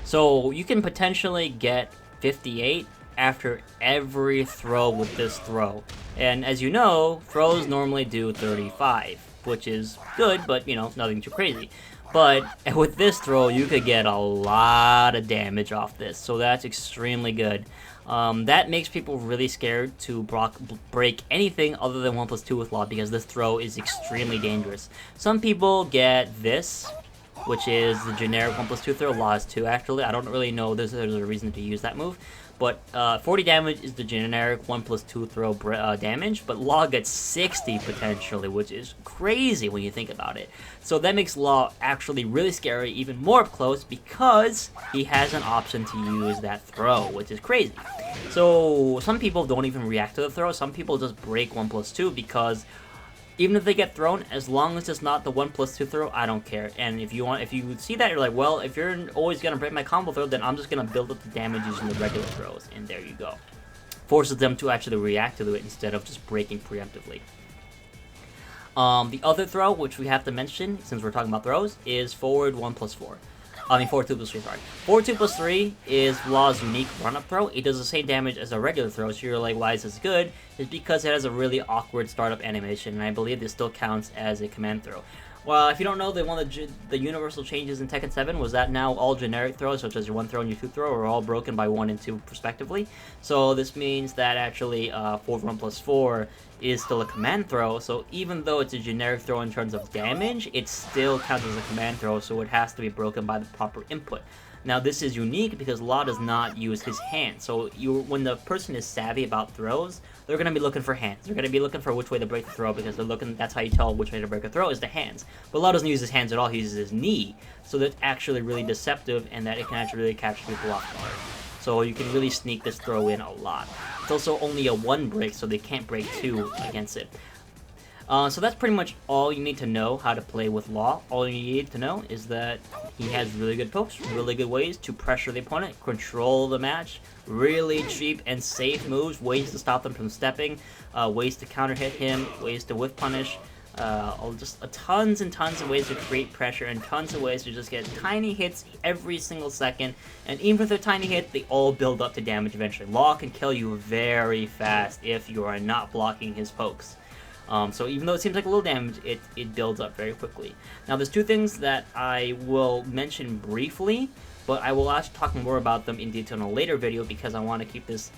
So you can potentially get 58 after every throw with this throw. And as you know, throws normally do 35, which is good, but you know, nothing too crazy. But with this throw, you could get a lot of damage off this, so that's extremely good. That makes people really scared to break anything other than 1+2 with Law, because this throw is extremely dangerous. Some people get this, which is the generic 1+2 throw. Law is 2 actually. I don't really know there's a reason to use that move. But 40 damage is the generic 1+2 throw damage, but Law gets 60 potentially, which is crazy when you think about it. So that makes Law actually really scary, even more up close, because he has an option to use that throw, which is crazy. So some people don't even react to the throw. Some people just break 1+2 because even if they get thrown, as long as it's not the 1+2 throw, I don't care. And if you see that, you're like, well, if you're always gonna break my combo throw, then I'm just gonna build up the damage using the regular throws, and there you go. Forces them to actually react to it instead of just breaking preemptively. The other throw, which we have to mention, since we're talking about throws, is forward 1+4. Forward 2+3, sorry. Forward 2+3 is Law's unique run-up throw. It does the same damage as a regular throw, so you're like, why is this good? It's because it has a really awkward startup animation, and I believe this still counts as a command throw. Well, if you don't know, one of the universal changes in Tekken 7 was that now all generic throws, such as your 1 throw and your 2 throw, are all broken by 1 and 2 respectively. So this means that actually forward 1+4 is still a command throw, so even though it's a generic throw in terms of damage, it still counts as a command throw, so it has to be broken by the proper input. Now this is unique because Law does not use his hands. So when the person is savvy about throws, they're going to be looking for hands. They're going to be looking for which way to break the throw because that's how you tell which way to break a throw is the hands. But Law doesn't use his hands at all, he uses his knee. So that's actually really deceptive and that it can actually really catch people off guard. So you can really sneak this throw in a lot. It's also only a 1 break, so they can't break 2 against it. So that's pretty much all you need to know how to play with Law. All you need to know is that he has really good pokes, really good ways to pressure the opponent, control the match, really cheap and safe moves, ways to stop them from stepping, ways to counter hit him, ways to whiff punish, just tons and tons of ways to create pressure and tons of ways to just get tiny hits every single second. And even if they're tiny hits, they all build up to damage eventually. Law can kill you very fast if you are not blocking his pokes. So even though it seems like a little damage, it builds up very quickly. Now there's 2 things that I will mention briefly, but I will actually talk more about them in detail in a later video because I want to keep this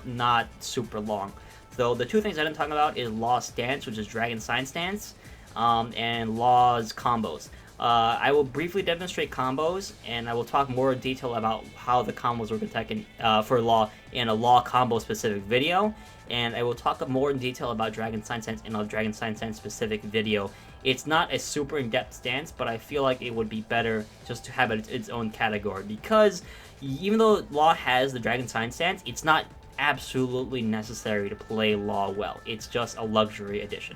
not super long. So the 2 things I didn't talk about is Law's stance, which is Dragon Sign stance, and Law's combos. I will briefly demonstrate combos, and I will talk more in detail about how the combos work in Tekken for Law in a Law combo specific video. And I will talk more in detail about Dragon Sign stance in a Dragon Sign stance specific video. It's not a super in-depth stance, but I feel like it would be better just to have it its own category. Because even though Law has the Dragon Sign stance, it's not absolutely necessary to play Law well. It's just a luxury addition.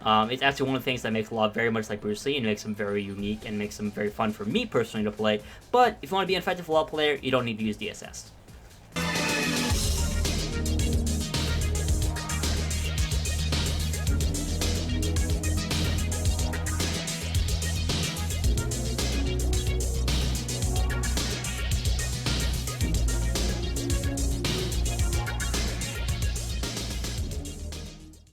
It's actually one of the things that makes Law very much like Bruce Lee and makes him very unique and makes him very fun for me personally to play. But if you want to be an effective Law player, you don't need to use DSS.